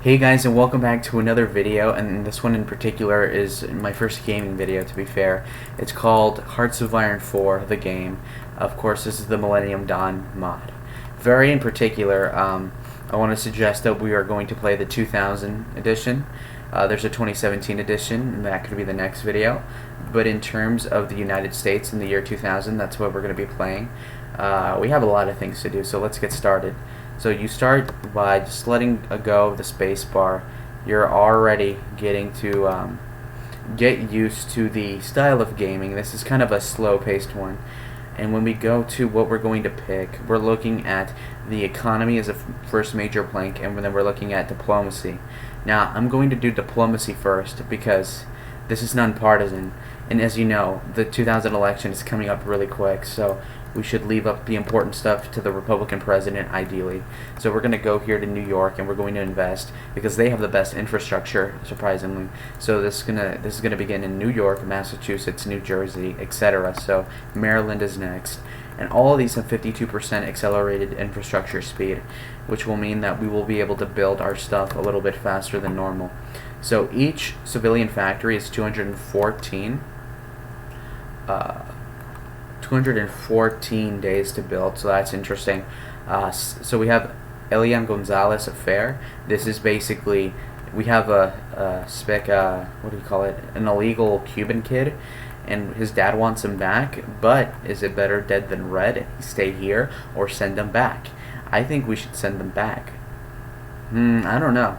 Hey guys, and welcome back to another video, and this one in particular is my first gaming video, to be fair. It's called Hearts of Iron 4, the game. Of course, this is the Millennium Dawn mod. Very in particular, I want to suggest that we are going to play the 2000 edition. There's a 2017 edition, and that could be the next video. But in terms of the United States in the year 2000, that's what we're going to be playing. We have a lot of things to do, so let's get started. So you start by just letting go of the space bar. You're already getting to get used to the style of gaming. This is kind of a slow-paced one. And when we go to what we're going to pick, we're looking at the economy as a first major plank, and then we're looking at diplomacy. Now, I'm going to do diplomacy first because this is nonpartisan. And as you know, the 2000 election is coming up really quick, so we should leave up the important stuff to the Republican president, ideally. So we're going to go here to New York, and we're going to invest because they have the best infrastructure, surprisingly. So this is gonna begin in New York, Massachusetts, New Jersey, etc. So Maryland is next, and all of these have 52% accelerated infrastructure speed, which will mean that we will be able to build our stuff a little bit faster than normal. So each civilian factory is 214 days to build, so that's interesting. So we have Elian Gonzalez Affair. This is basically, we have what do you call it, an illegal Cuban kid, and his dad wants him back, but is it better dead than red? Stay here or send him back? I think we should send him back. I don't know.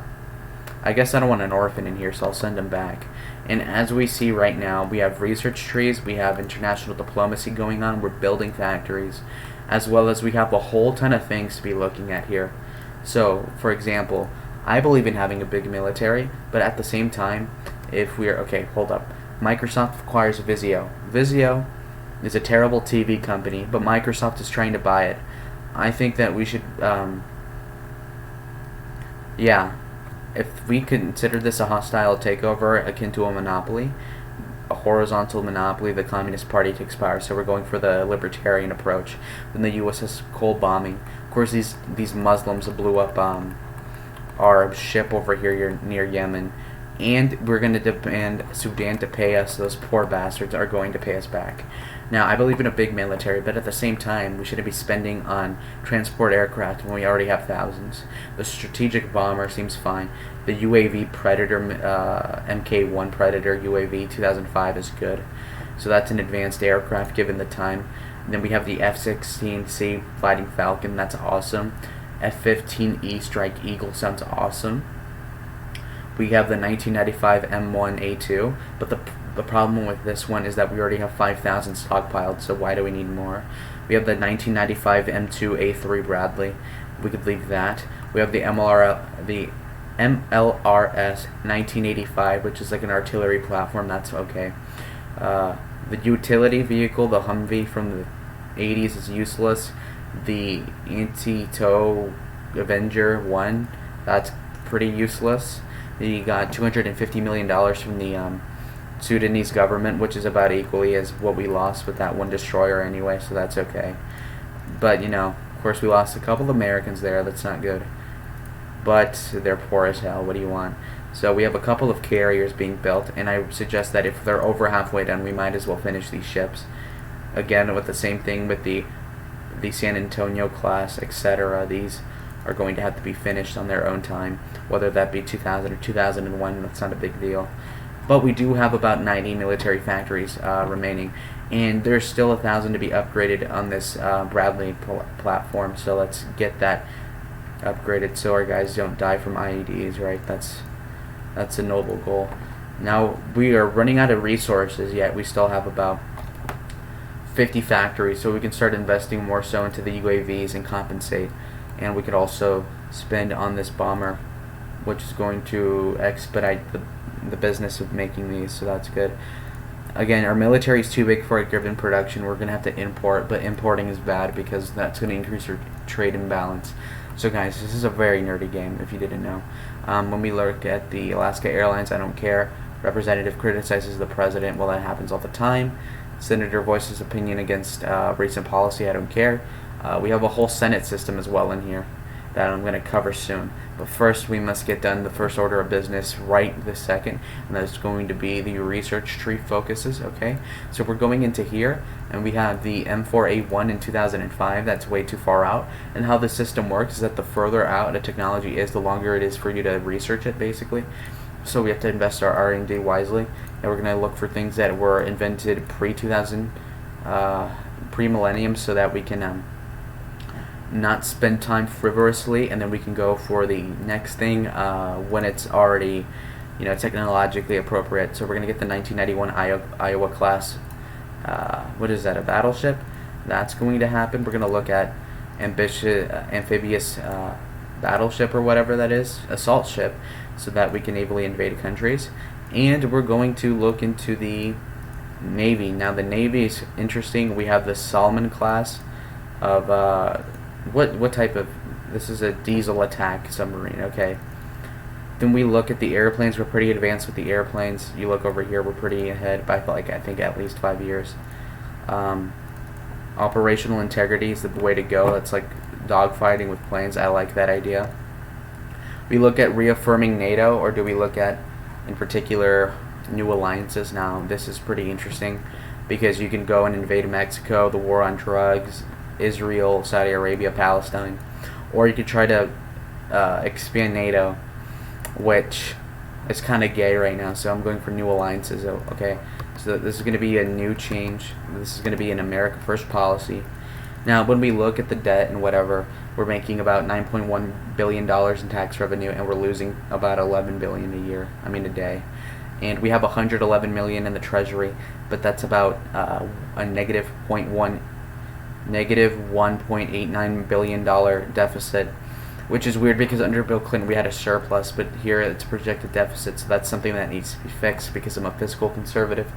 I guess I don't want an orphan in here, so I'll send him back. And as we see right now, we have research trees, we have international diplomacy going on, we're building factories, as well as we have a whole ton of things to be looking at here. So, for example, I believe in having a big military, but at the same time, if we're, okay, hold up. Microsoft acquires Vizio. Vizio is a terrible TV company, but Microsoft is trying to buy it. I think that we should, if we consider this a hostile takeover akin to a monopoly, a horizontal monopoly, the Communist Party takes power. So we're going for the libertarian approach. Then the USS Cole bombing. Of course, these Muslims blew up our ship over here near Yemen, and we're going to demand Sudan to pay us. Those poor bastards are going to pay us back. Now, I believe in a big military, but at the same time, we shouldn't be spending on transport aircraft when we already have thousands. The strategic bomber seems fine. The UAV Predator, Mk1 Predator UAV 2005 is good. So that's an advanced aircraft given the time. And then we have the F-16C Fighting Falcon. That's awesome. F-15E Strike Eagle sounds awesome. We have the 1995 M1A2, but the problem with this one is that we already have 5,000 stockpiled, so why do we need more? We have the 1995 M2A3 Bradley. We could leave that. We have the MLRS 1985, which is like an artillery platform. That's okay. The utility vehicle, the Humvee from the 80s, is useless. The Anti-Tow Avenger 1, that's pretty useless. You got $250 million from the Sudanese government, which is about equally as what we lost with that one destroyer anyway, so that's okay. But, you know, of course we lost a couple of Americans there, that's not good. But they're poor as hell, what do you want? So we have a couple of carriers being built, and I suggest that if they're over halfway done, we might as well finish these ships. Again, with the same thing with the San Antonio class, etc. These are going to have to be finished on their own time, whether that be 2000 or 2001, that's not a big deal. But we do have about 90 military factories remaining, and there's still 1,000 to be upgraded on this Bradley platform, so let's get that upgraded so our guys don't die from IEDs, right? That's a noble goal. Now, we are running out of resources, yet we still have about 50 factories, so we can start investing more so into the UAVs and compensate. And we could also spend on this bomber, which is going to expedite the business of making these, so that's good. Again, our military is too big for a given production. We're going to have to import, but importing is bad because that's going to increase our trade imbalance. So guys, this is a very nerdy game, if you didn't know. When we look at the Alaska Airlines, I don't care. Representative criticizes the president. Well, that happens all the time. Senator voices opinion against recent policy. I don't care. We have a whole Senate system as well in here. that I'm going to cover soon. But first, we must get done the first order of business right this second, and that's going to be the research tree focuses, okay? So we're going into here, and we have the M4A1 in 2005. That's way too far out. And how the system works is that the further out a technology is, the longer it is for you to research it, basically. So we have to invest our R&D wisely, and we're going to look for things that were invented pre-2000, pre-millennium, so that we can not spend time frivolously, and then we can go for the next thing when it's already, technologically appropriate. So we're going to get the 1991 Iowa class. What is that, a battleship? That's going to happen. We're going to look at amphibious battleship, or whatever that is, assault ship, so that we can naval invade countries. And we're going to look into the Navy. Now the Navy is interesting. We have the Solomon class of what type of, this is a diesel attack submarine, okay. Then we look at the airplanes. We're pretty advanced with the airplanes. You look over here, we're pretty ahead by I think at least 5 years. Operational integrity is the way to go. That's like dogfighting with planes. I like that idea. We look at reaffirming NATO, or do we look at, in particular, new alliances? Now, this is pretty interesting because you can go and invade Mexico, the war on drugs, Israel, Saudi Arabia, Palestine, or you could try to expand NATO, which is kind of gay right now, so I'm going for new alliances, okay? So this is going to be a new change. This is going to be an America First policy. Now, when we look at the debt and whatever, we're making about $9.1 billion in tax revenue, and we're losing about $11 billion a day. And we have $111 million in the treasury, but that's about a negative $1.89 billion deficit, which is weird because under Bill Clinton we had a surplus, but here it's a projected deficit, so that's something that needs to be fixed because I'm a fiscal conservative.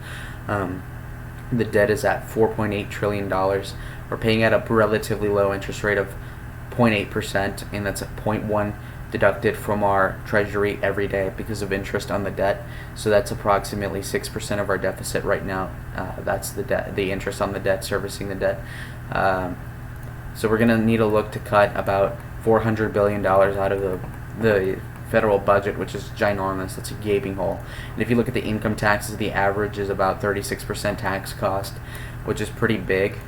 The debt is at $4.8 trillion. We're paying at a relatively low interest rate of 0.8%, and that's at 0.1 deducted from our treasury every day because of interest on the debt. So that's approximately 6% of our deficit right now. That's the debt, the interest on the debt, servicing the debt. So we're going to need to look to cut about $400 billion out of the federal budget, which is ginormous. That's a gaping hole. And if you look at the income taxes, the average is about 36% tax cost, which is pretty big.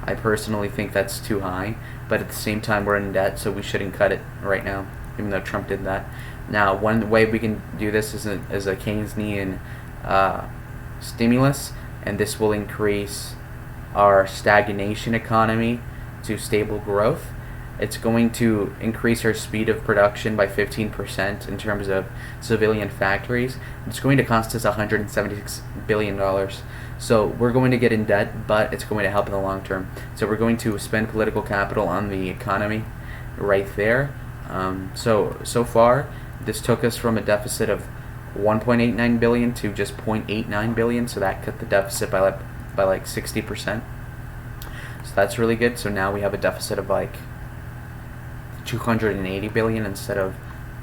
I personally think that's too high, but at the same time we're in debt, so we shouldn't cut it right now, even though Trump did that. Now, one way we can do this is a Keynesian stimulus, and this will increase our stagnation economy to stable growth. It's going to increase our speed of production by 15% in terms of civilian factories. It's going to cost us $176 billion. So we're going to get in debt, but it's going to help in the long term. So we're going to spend political capital on the economy right there. So far, this took us from a deficit of $1.89 billion to just $0.89 billion. So that cut the deficit by like 60%. So that's really good. So now we have a deficit of like $280 billion instead of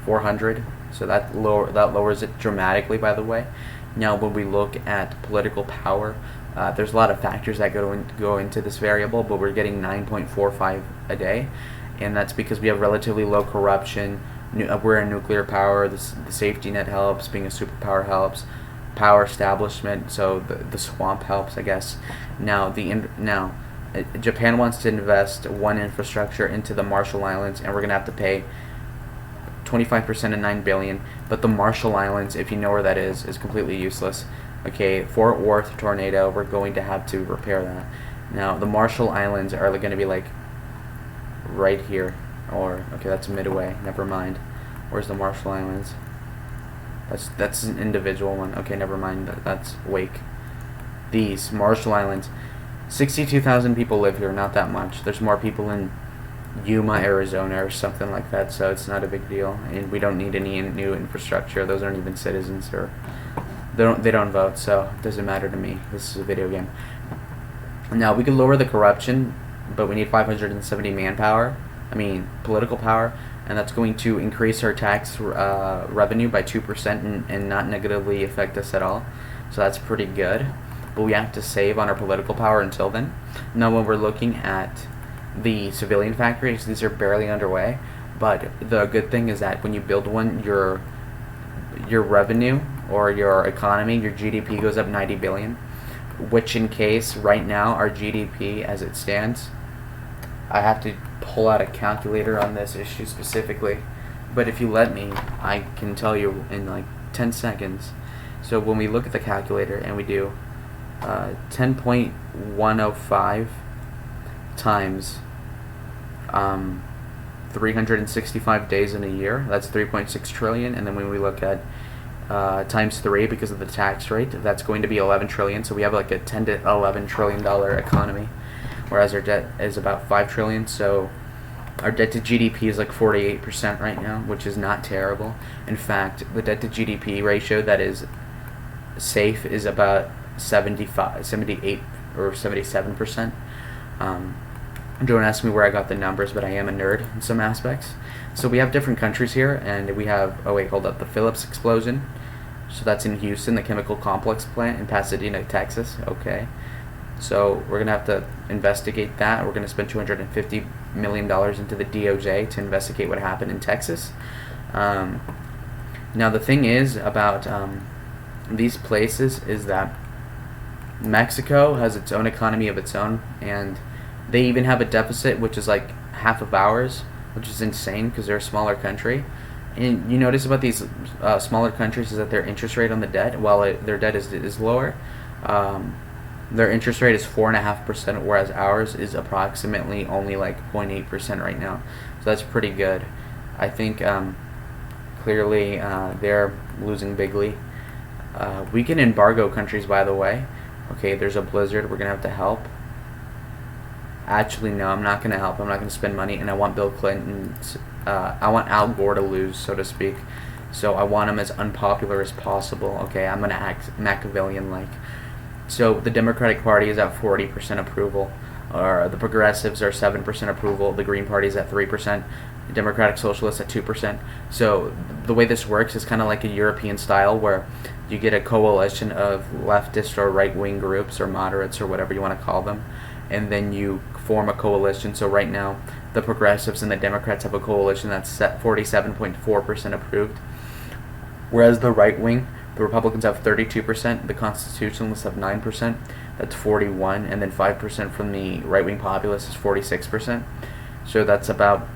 $400. So that lowers it dramatically, by the way. Now, when we look at political power, there's a lot of factors that go into this variable, but we're getting 9.45 a day, and that's because we have relatively low corruption. We're a nuclear power. The safety net helps. Being a superpower helps. Power establishment, so the swamp helps, I guess. Now, Japan wants to invest one infrastructure into the Marshall Islands, and we're gonna have to pay 25% of $9 billion. But the Marshall Islands, if you know where that is completely useless. Okay, Fort Worth tornado, we're going to have to repair that. Now, the Marshall Islands are going to be like right here, or okay, that's Midway. Never mind. Where's the Marshall Islands? That's an individual one. Okay, never mind. That's Wake. These Marshall Islands, 62,000 people live here. Not that much. There's more people in Yuma, Arizona, or something like that, so it's not a big deal, and we don't need any new infrastructure. Those aren't even citizens, or they don't vote, so it doesn't matter to me. This is a video game. Now, we can lower the corruption, but we need 570 political power, and that's going to increase our tax revenue by 2% and not negatively affect us at all. So that's pretty good, but we have to save on our political power until then. Now, when we're looking at the civilian factories, these are barely underway, But the good thing is that when you build one, your revenue or your economy, your GDP goes up 90 billion, which in case right now our GDP as it stands, I have to pull out a calculator on this issue specifically, but if you let me, I can tell you in like 10 seconds. So when we look at the calculator and we do 10.105 times 365 days in a year, that's 3.6 trillion. And then when we look at times 3 because of the tax rate, that's going to be 11 trillion. So we have like a 10 to 11 trillion dollar economy, whereas our debt is about 5 trillion. So our debt to GDP is like 48% right now, which is not terrible. In fact, the debt to GDP ratio that is safe is about 75, 78 or 77%. Don't ask me where I got the numbers, but I am a nerd in some aspects. So we have different countries here, and we have, oh wait, hold up, the Phillips explosion. So that's in Houston, the chemical complex plant in Pasadena, Texas. Okay. So we're going to have to investigate that. We're going to spend $250 million into the DOJ to investigate what happened in Texas. Now the thing is about these places is that Mexico has its own economy of its own, and they even have a deficit which is like half of ours, which is insane because they're a smaller country. And you notice about these smaller countries is that their interest rate on the debt, while their debt is lower, their interest rate is 4.5%, whereas ours is approximately only like 0.8% right now. So that's pretty good. I think clearly they're losing bigly. We can embargo countries, by the way. Okay, there's a blizzard. We're going to have to help. Actually, no, I'm not going to help. I'm not going to spend money, and I want Bill Clinton. I want Al Gore to lose, so to speak. So I want him as unpopular as possible. Okay, I'm going to act Machiavellian-like. So the Democratic Party is at 40% approval. Or the Progressives are 7% approval. The Green Party is at 3%. The Democratic Socialists at 2%. So the way this works is kind of like a European style where you get a coalition of leftist or right-wing groups or moderates or whatever you want to call them, and then you form a coalition. So right now, the Progressives and the Democrats have a coalition that's set 47.4% approved, whereas the right wing, the Republicans have 32%, the Constitutionalists have 9%, that's 41%, and then 5% from the right-wing populists is 46%. So that's about,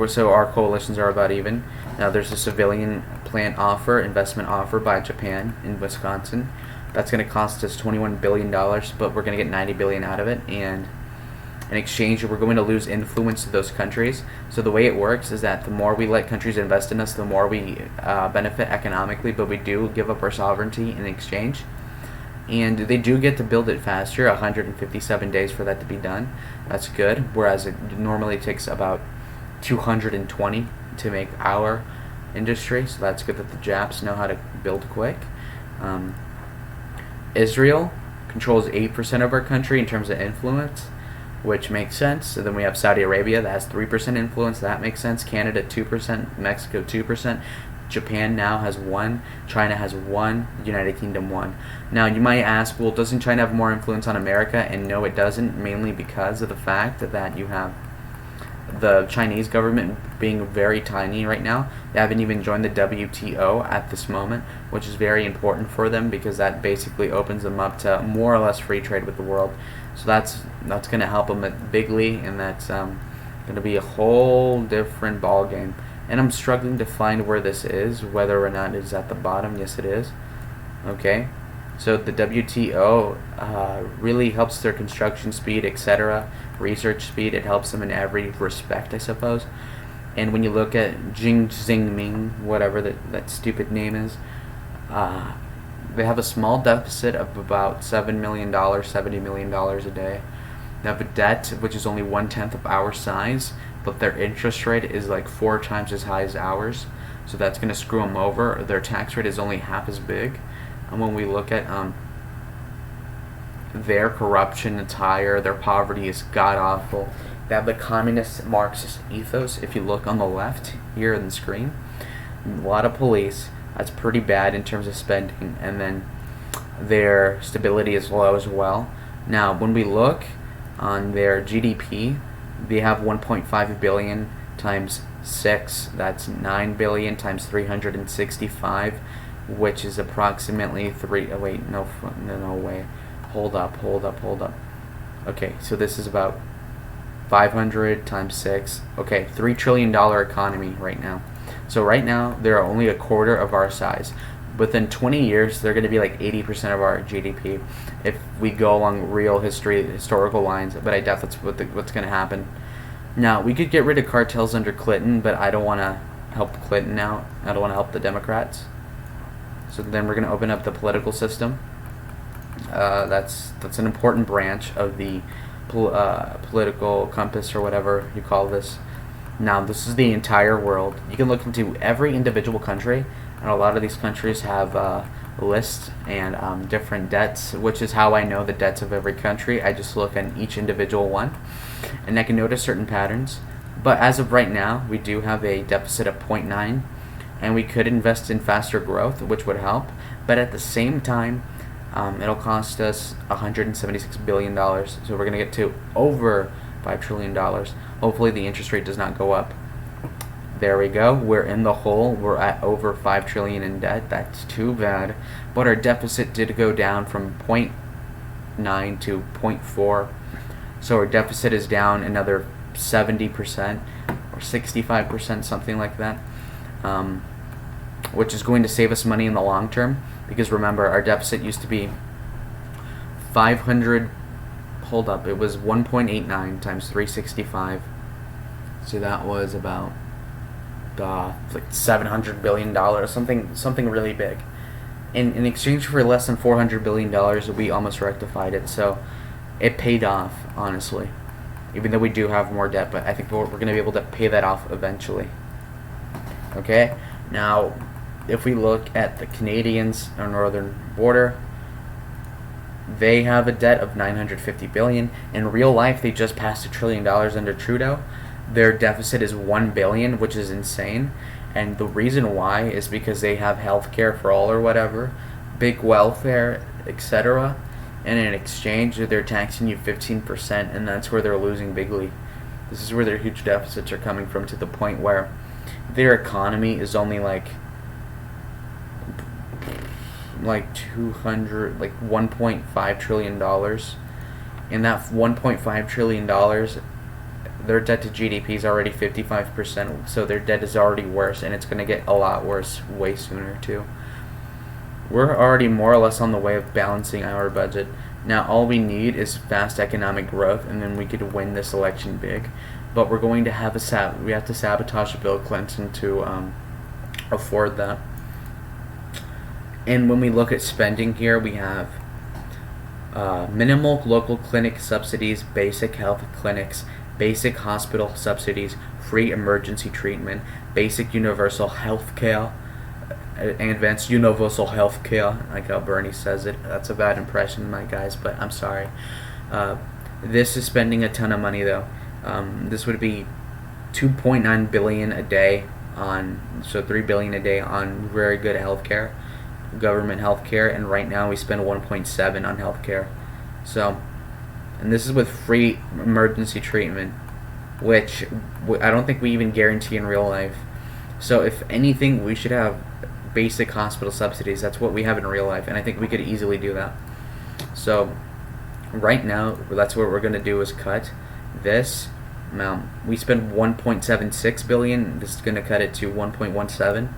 so our coalitions are about even. Now there's a civilian plant offer, investment offer by Japan in Wisconsin. That's going to cost us $21 billion, but we're going to get $90 billion out of it, and in exchange, we're going to lose influence to those countries. So the way it works is that the more we let countries invest in us, the more we benefit economically, but we do give up our sovereignty in exchange. And they do get to build it faster, 157 days for that to be done. That's good, whereas it normally takes about 220 to make our industry, so that's good that the Japs know how to build quick. Israel controls 8% of our country in terms of influence, which makes sense. So then we have Saudi Arabia that has 3% influence. That makes sense. Canada 2%, Mexico 2%, Japan now has 1%, China has 1%, United Kingdom 1%. Now you might ask, well, doesn't China have more influence on America? And no, it doesn't, mainly because of the fact that you have the Chinese government being very tiny right now. They haven't even joined the WTO at this moment, which is very important for them because that basically opens them up to more or less free trade with the world. So that's going to help them bigly, and that's going to be a whole different ball game. And I'm struggling to find where this is, whether or not it's at the bottom. Yes, it is. Okay. So the WTO really helps their construction speed, etc., research speed. It helps them in every respect, I suppose. And when you look at Jing Zingming, whatever that stupid name is, they have a small deficit of about $7 million, $70 million a day. They have a debt which is only 1/10 of our size, but their interest rate is like 4 times as high as ours. So that's going to screw them over. Their tax rate is only half as big. And when we look at their corruption, it's higher. Their poverty is god-awful. They have the communist Marxist ethos. If you look on the left here on the screen, a lot of police. That's pretty bad in terms of spending. And then their stability is low as well. Now, when we look on their GDP, they have 1.5 billion times 6, that's 9 billion times 365, which is approximately 3, oh wait, no way, hold up. Okay, so this is about 500 times 6, okay, $3 trillion economy right now. So right now, they're only a quarter of our size. Within 20 years, they're going to be like 80% of our GDP if we go along real historical lines, but I doubt that's what's going to happen. Now, we could get rid of cartels under Clinton, but I don't want to help Clinton out. I don't want to help the Democrats. So then we're going to open up the political system. That's an important branch of the political compass, or whatever you call this. Now, this is the entire world. You can look into every individual country, and a lot of these countries have lists and different debts, which is how I know the debts of every country. I just look at each individual one, and I can notice certain patterns. But as of right now, we do have a deficit of 0.9, and we could invest in faster growth, which would help. But at the same time, it'll cost us $176 billion. So we're going to get to over $5 trillion. Hopefully the interest rate does not go up. There we go. We're in the hole. We're at over $5 trillion in debt. That's too bad. But our deficit did go down from 0.9 to 0.4. So our deficit is down another 70% or 65%, something like that. Which is going to save us money in the long term, because remember, our deficit used to be 500, hold up, it was 1.89 times 365, so that was about like $700 billion, something really big. In exchange for less than $400 billion, we almost rectified it, so it paid off, honestly, even though we do have more debt, but I think we're going to be able to pay that off eventually. Okay, now if we look at the Canadians, our northern border, they have a debt of $950 billion. In real life, they just passed $1 trillion under Trudeau. Their deficit is $1 billion, which is insane. And the reason why is because they have health care for all or whatever, big welfare, etc. And in exchange, they're taxing you 15%, and that's where they're losing bigly. This is where their huge deficits are coming from, to the point where their economy is only like 1.5 trillion dollars. And that 1.5 trillion dollars, their debt to GDP is already 55%, so their debt is already worse, and it's going to get a lot worse way sooner too. We're already more or less on the way of balancing our budget. Now all we need is fast economic growth, and then we could win this election big. But we're going to have we have to sabotage Bill Clinton to afford that. And when we look at spending here, we have minimal local clinic subsidies, basic health clinics, basic hospital subsidies, free emergency treatment, basic universal health care, advanced universal health care, like how Bernie says it. That's a bad impression, my guys, but I'm sorry. This is spending a ton of money, though. This would be $2.9 billion a day so $3 billion a day on very good health care, government health care, and right now we spend 1.7 on health care. So, and this is with free emergency treatment, which I don't think we even guarantee in real life. So if anything, we should have basic hospital subsidies. That's what we have in real life, and I think we could easily do that. So right now, that's what we're going to do, is cut this amount. We spend 1.76 billion. This is going to cut it to 1.17.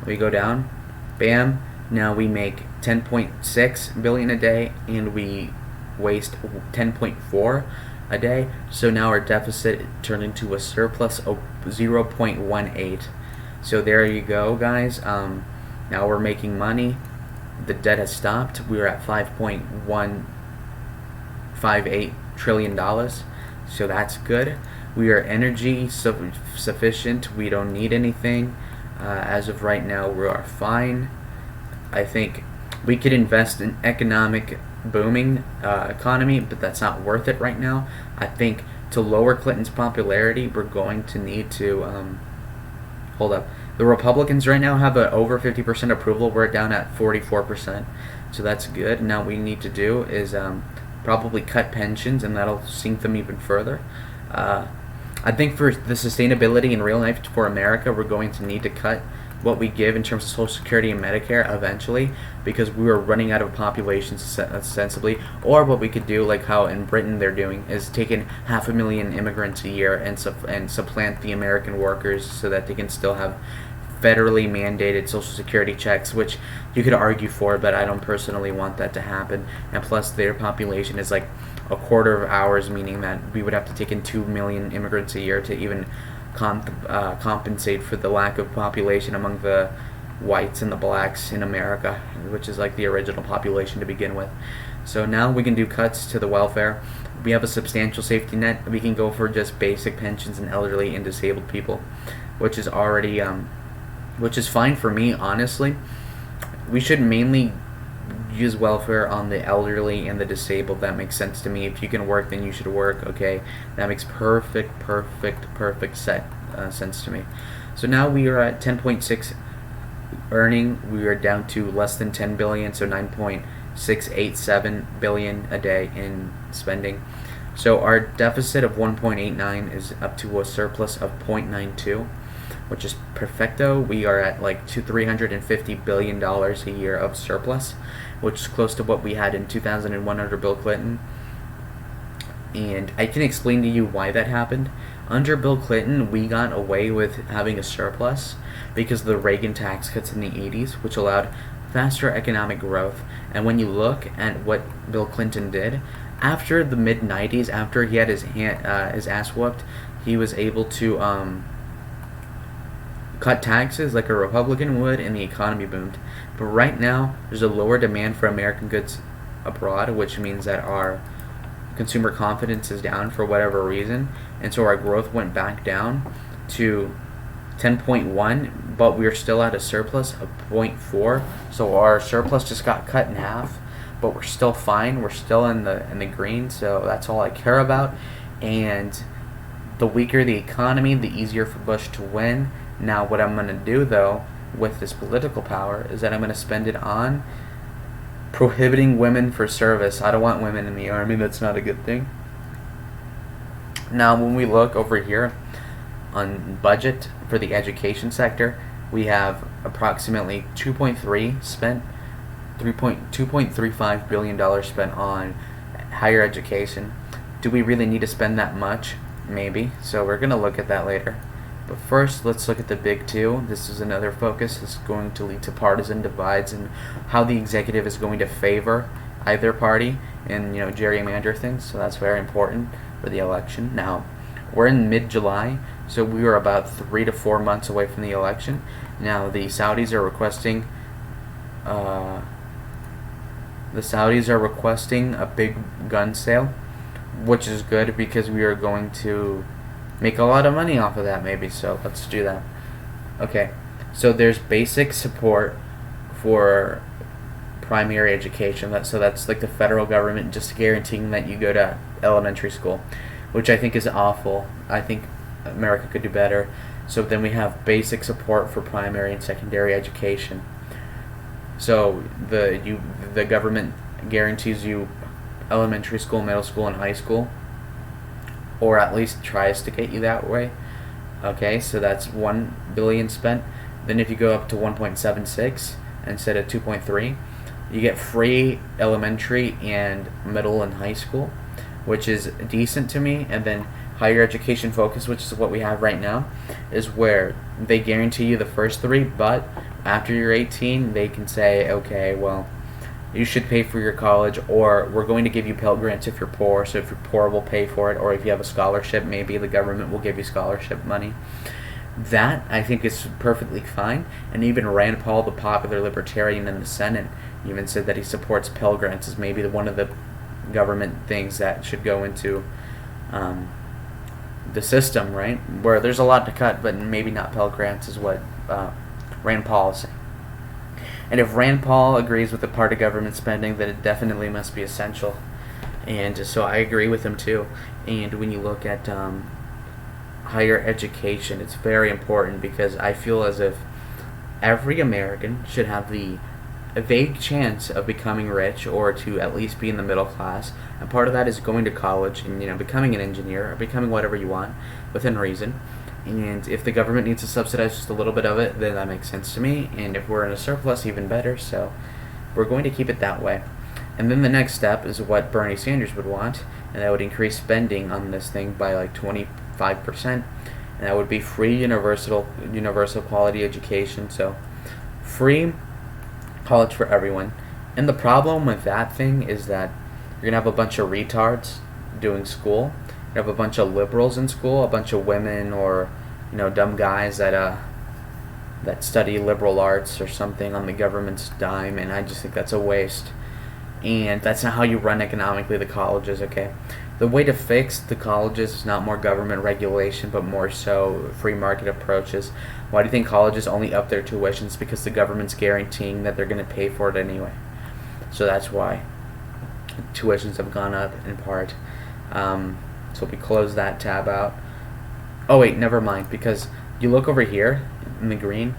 We go down, bam. Now we make 10.6 billion a day, and we waste 10.4 a day. So now our deficit turned into a surplus of 0.18. So there you go, guys. Now we're making money. The debt has stopped. We were at $5.158 trillion. So that's good. We are energy sufficient. We don't need anything. As of right now, we are fine. I think we could invest in economic booming economy, but that's not worth it right now. I think to lower Clinton's popularity, we're going to need to hold up. The Republicans right now have an over 50% approval. We're down at 44%, so that's good. Now what we need to do is probably cut pensions, and that'll sink them even further. I think for the sustainability in real life for America, we're going to need to cut what we give in terms of Social Security and Medicare eventually, because we are running out of population sensibly. Or what we could do, like how in Britain they're doing, is taking 500,000 immigrants a year and supplant the American workers so that they can still have federally mandated Social Security checks, which you could argue for, but I don't personally want that to happen. And plus, their population is like a quarter of ours, meaning that we would have to take in 2 million immigrants a year to even compensate for the lack of population among the whites and the blacks in America, which is like the original population to begin with. So now we can do cuts to the welfare. We have a substantial safety net. We can go for just basic pensions and elderly and disabled people, which is already which is fine for me, honestly. We should mainly use welfare on the elderly and the disabled. That makes sense to me. If you can work, then you should work. Okay, that makes perfect sense to me. So now we are at 10.6 earning. We are down to less than 10 billion, so 9.687 billion a day in spending. So our deficit of 1.89 is up to a surplus of 0.92, which is perfecto. We are at like $350 billion a year of surplus, which is close to what we had in 2001 under Bill Clinton. And I can explain to you why that happened. Under Bill Clinton, we got away with having a surplus because of the Reagan tax cuts in the 80s, which allowed faster economic growth. And when you look at what Bill Clinton did, after the mid-90s, after he had his ass whooped, he was able to cut taxes like a Republican would, and the economy boomed. But right now, there's a lower demand for American goods abroad, which means that our consumer confidence is down for whatever reason, and so our growth went back down to 10.1, but we're still at a surplus of 0.4. So our surplus just got cut in half, but we're still fine. We're still in the green, so that's all I care about. And the weaker the economy, the easier for Bush to win. Now, what I'm going to do, though, with this political power is that I'm going to spend it on prohibiting women for service. I don't want women in the army. That's not a good thing. Now, when we look over here on budget for the education sector, we have approximately 2.35 billion dollars spent on higher education. Do we really need to spend that much? Maybe. So we're going to look at that later. But first, let's look at the big two. This is another focus. This is going to lead to partisan divides and how the executive is going to favor either party and, gerrymander things. So that's very important for the election. Now, we're in mid-July, so we are about 3 to 4 months away from the election. Now, the Saudis are requesting a big gun sale, which is good because we are going to make a lot of money off of that, maybe. So let's do that. Okay, so there's basic support for primary education. So that's like the federal government just guaranteeing that you go to elementary school, which I think is awful. I think America could do better. So then we have basic support for primary and secondary education. So the government guarantees you elementary school, middle school, and high school, or at least tries to get you that way. Okay, so that's $1 billion spent. Then if you go up to 1.76 instead of 2.3, you get free elementary and middle and high school, which is decent to me. And then higher education focus, which is what we have right now, is where they guarantee you the first three, but after you're 18, they can say, okay, well, you should pay for your college, or we're going to give you Pell Grants if you're poor. So if you're poor, we'll pay for it. Or if you have a scholarship, maybe the government will give you scholarship money. That, I think, is perfectly fine. And even Rand Paul, the popular libertarian in the Senate, even said that he supports Pell Grants as maybe one of the government things that should go into the system, right? Where there's a lot to cut, but maybe not Pell Grants is what Rand Paul is saying. And if Rand Paul agrees with the part of government spending, then it definitely must be essential. And so I agree with him too. And when you look at higher education, it's very important because I feel as if every American should have the a vague chance of becoming rich or to at least be in the middle class. And part of that is going to college and becoming an engineer or becoming whatever you want within reason. And if the government needs to subsidize just a little bit of it, then that makes sense to me. And if we're in a surplus, even better. So we're going to keep it that way. And then the next step is what Bernie Sanders would want, and that would increase spending on this thing by like 25%. And that would be free universal quality education. So free college for everyone. And the problem with that thing is that you're gonna have a bunch of retards doing school. You have a bunch of liberals in school, a bunch of women or dumb guys that study liberal arts or something on the government's dime, and I just think that's a waste. And that's not how you run economically the colleges, okay? The way to fix the colleges is not more government regulation, but more so free market approaches. Why do you think colleges only up their tuitions? Because the government's guaranteeing that they're going to pay for it anyway. So that's why tuitions have gone up in part. So we close that tab out. Oh wait, never mind, because you look over here in the green,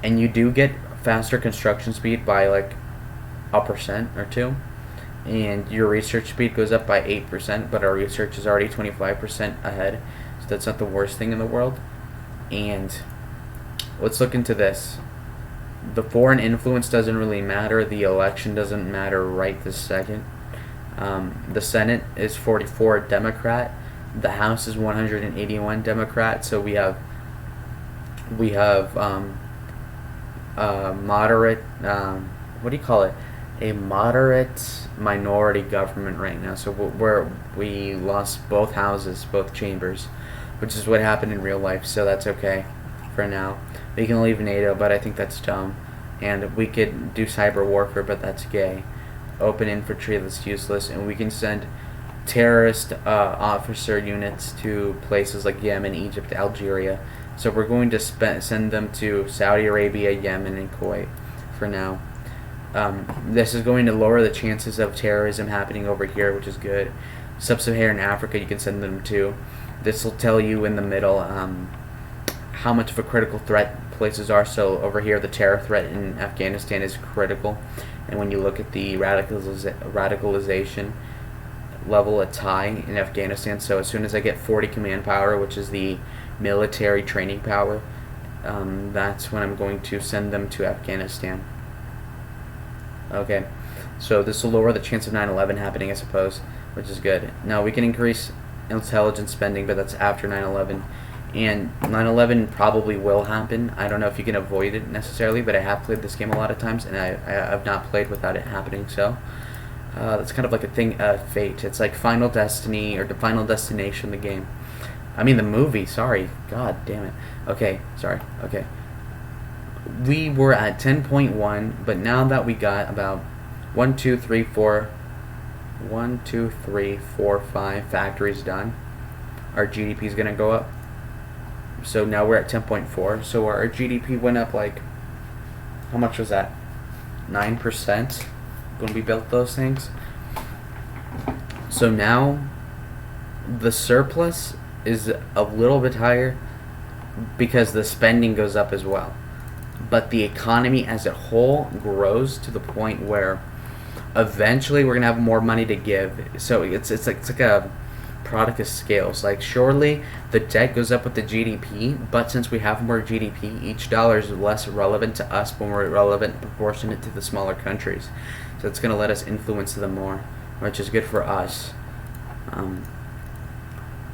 and you do get faster construction speed by like 1% or 2%, and your research speed goes up by 8%, but our research is already 25% ahead, so that's not the worst thing in the world. And let's look into this. The foreign influence doesn't really matter. The election doesn't matter right this second. The Senate is 44 Democrat. The House is 181 Democrat. So we have moderate. What do you call it? A moderate minority government right now. So we lost both houses, both chambers, which is what happened in real life. So that's okay for now. We can leave NATO, but I think that's dumb. And we could do cyber warfare, but that's gay. Open infantry, that's useless. And we can send terrorist officer units to places like Yemen, Egypt, Algeria. So we're going to send them to Saudi Arabia, Yemen, and Kuwait for now. This is going to lower the chances of terrorism happening over here, which is good. Sub-Saharan Africa, you can send them to. This will tell you in the middle how much of a critical threat places are. So over here, the terror threat in Afghanistan is critical. And when you look at the radicalization level, it's high in Afghanistan. So as soon as I get 40 command power, which is the military training power, that's when I'm going to send them to Afghanistan. Okay, so this will lower the chance of 9/11 happening, I suppose, which is good. Now we can increase intelligence spending, but that's after 9/11. And 9/11 probably will happen. I don't know if you can avoid it necessarily, but I have played this game a lot of times, and I have not played without it happening. So that's kind of like a thing, fate. It's like Final Destiny or the Final Destination, the game. I mean the movie. Sorry, God damn it. Okay, sorry. Okay. We were at 10.1, but now that we got about 1, 2, 3, 4 5 factories done, our GDP is gonna go up. So now we're at 10.4. So our GDP went up like, how much was that? 9% when we built those things. So now the surplus is a little bit higher because the spending goes up as well. But the economy as a whole grows to the point where eventually we're gonna have more money to give. So it's like a product of scales. Like surely the debt goes up with the GDP, but since we have more GDP, each dollar is less relevant to us, but more relevant proportionate to the smaller countries. So it's gonna let us influence them more, which is good for us.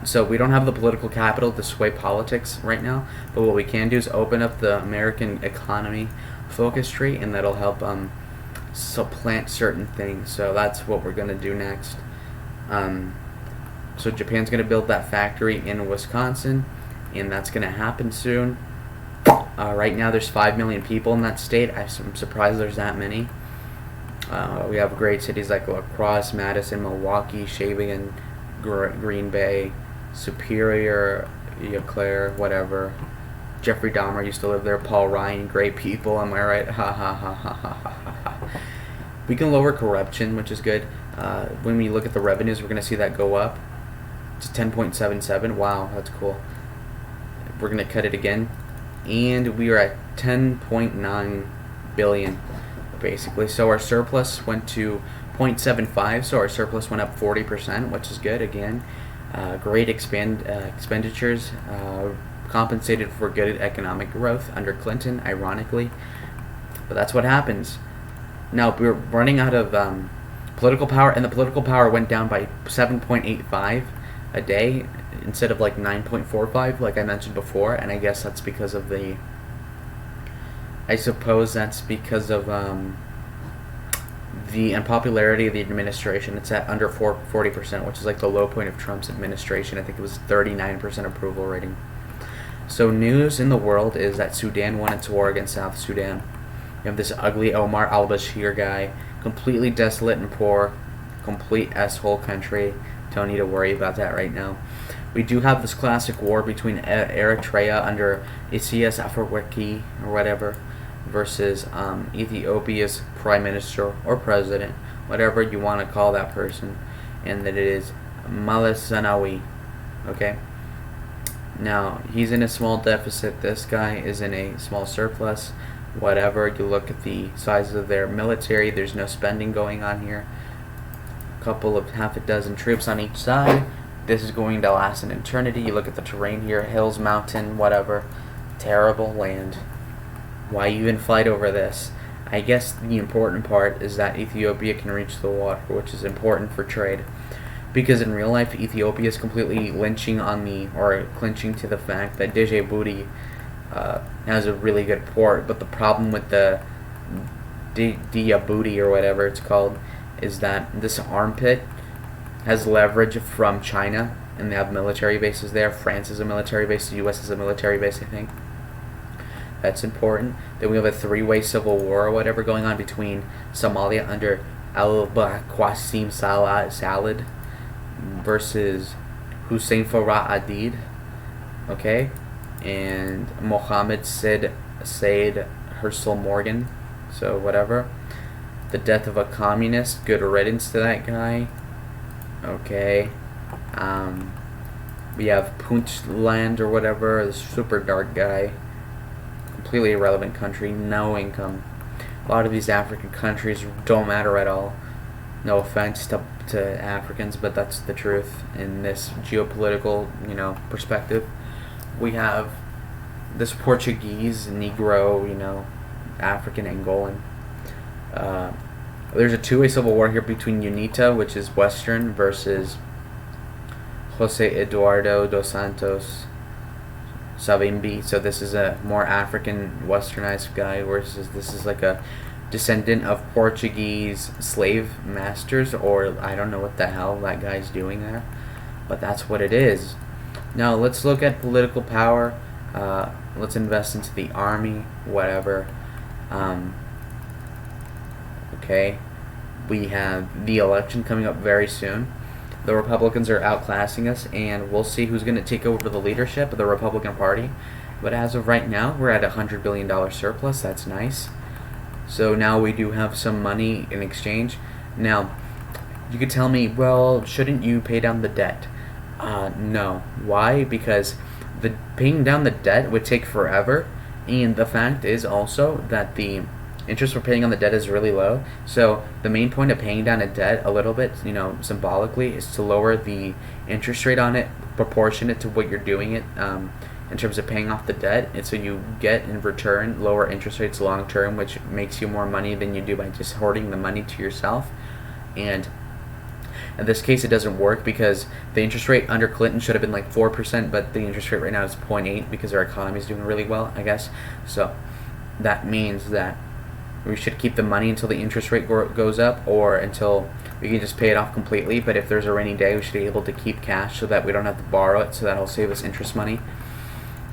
So we don't have the political capital to sway politics right now, but what we can do is open up the American economy focus tree, and that'll help supplant certain things. So that's what we're going to do next. So Japan's going to build that factory in Wisconsin, and that's going to happen soon. Right now there's 5 million people in that state. I'm surprised there's that many. We have great cities like La Crosse, Madison, Milwaukee, Sheboygan, Green Bay, Superior, Eau Claire, whatever. Jeffrey Dahmer used to live there. Paul Ryan, great people. Am I right? Ha ha ha ha ha ha ha. We can lower corruption, which is good. When we look at the revenues, we're going to see that go up to 10.77. Wow, that's cool. We're going to cut it again, and we are at 10.9 billion. basically. So our surplus went to 0.75, so our surplus went up 40%, which is good again. Great expenditures, compensated for good economic growth under Clinton, ironically. But that's what happens. Now we're running out of political power, and the political power went down by 7.85 a day instead of like 9.45, like I mentioned before. And I guess that's because of the. I suppose that's because of the unpopularity of the administration. It's at under 40%, which is like the low point of Trump's administration. I think it was 39% approval rating. So news in the world is that Sudan won its war against South Sudan. You have this ugly Omar al-Bashir guy, completely desolate and poor, complete s-hole country. Don't need to worry about that right now. We do have this classic war between Eritrea under Isaias Afwerki or whatever versus Ethiopia's prime minister or president, whatever you want to call that person, and that it is Meles Zenawi. Okay? Now, he's in a small deficit. This guy is in a small surplus. Whatever, you look at the size of their military, there's no spending going on here. A couple of half a dozen troops on each side. This is going to last an eternity. You look at the terrain here, hills, mountain, whatever. Terrible land. Why even fight over this? I guess the important part is that Ethiopia can reach the water, which is important for trade. Because in real life, Ethiopia is completely clinching to the fact that Djibouti has a really good port, but the problem with the Djibouti or whatever it's called is that this armpit has leverage from China, and they have military bases there. France is a military base, the US is a military base, I think. That's important. Then we have a three-way civil war or whatever going on between Somalia under al-Qasim Salad versus Hussein Farah Adid, okay, and Mohammed Said Herschel Morgan, so whatever. The death of a communist, good riddance to that guy, okay. We have Puntland or whatever, the super dark guy, completely irrelevant country, no income. A lot of these African countries don't matter at all. No offense to Africans, but that's the truth in this geopolitical, perspective. We have this Portuguese, Negro, African Angolan. There's a two-way civil war here between UNITA, which is Western, versus Jose Eduardo dos Santos Savimbi. So this is a more African, westernized guy, versus this is like a descendant of Portuguese slave masters, or I don't know what the hell that guy's doing there, but that's what it is. Now let's look at political power. Let's invest into the army, whatever. Okay, we have the election coming up very soon. The Republicans are outclassing us, and we'll see who's going to take over the leadership of the Republican Party. But as of right now, we're at $100 billion surplus. That's nice. So now we do have some money in exchange. Now, you could tell me, well, shouldn't you pay down the debt? No. Why? Because paying down the debt would take forever, and the fact is also that the interest we're paying on the debt is really low. So the main point of paying down a debt a little bit, symbolically, is to lower the interest rate on it proportionate to what you're doing it in terms of paying off the debt. And so you get in return lower interest rates long term, which makes you more money than you do by just hoarding the money to yourself. And in this case, it doesn't work because the interest rate under Clinton should have been like 4%, but the interest rate right now is 0.8 because our economy is doing really well, I guess. So that means that we should keep the money until the interest rate goes up, or until we can just pay it off completely. But if there's a rainy day, we should be able to keep cash so that we don't have to borrow it, so that'll save us interest money.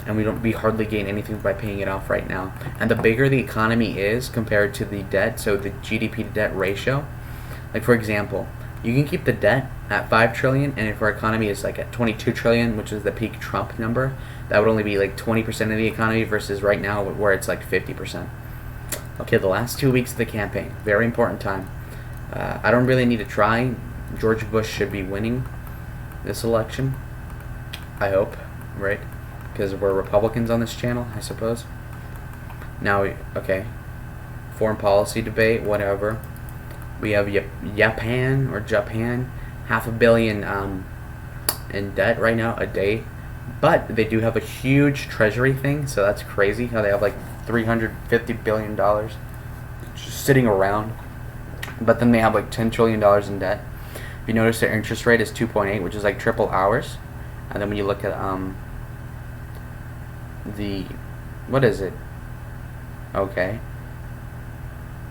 And we hardly gain anything by paying it off right now. And the bigger the economy is compared to the debt, so the GDP to debt ratio, like for example, you can keep the debt at $5 trillion, and if our economy is like at $22 trillion, which is the peak Trump number, that would only be like 20% of the economy versus right now where it's like 50%. Okay, the last 2 weeks of the campaign, very important time. I don't really need to try. George Bush should be winning this election. I hope, right? Because we're Republicans on this channel, I suppose. Now, okay. foreign policy debate, whatever. We have Japan, $500 million in debt right now a day. But they do have a huge treasury thing, so that's crazy how they have like $350 billion just sitting around. But then they have like $10 trillion in debt. If you notice, their interest rate is 2.8, which is like triple ours. And then when you look at what is it? Okay.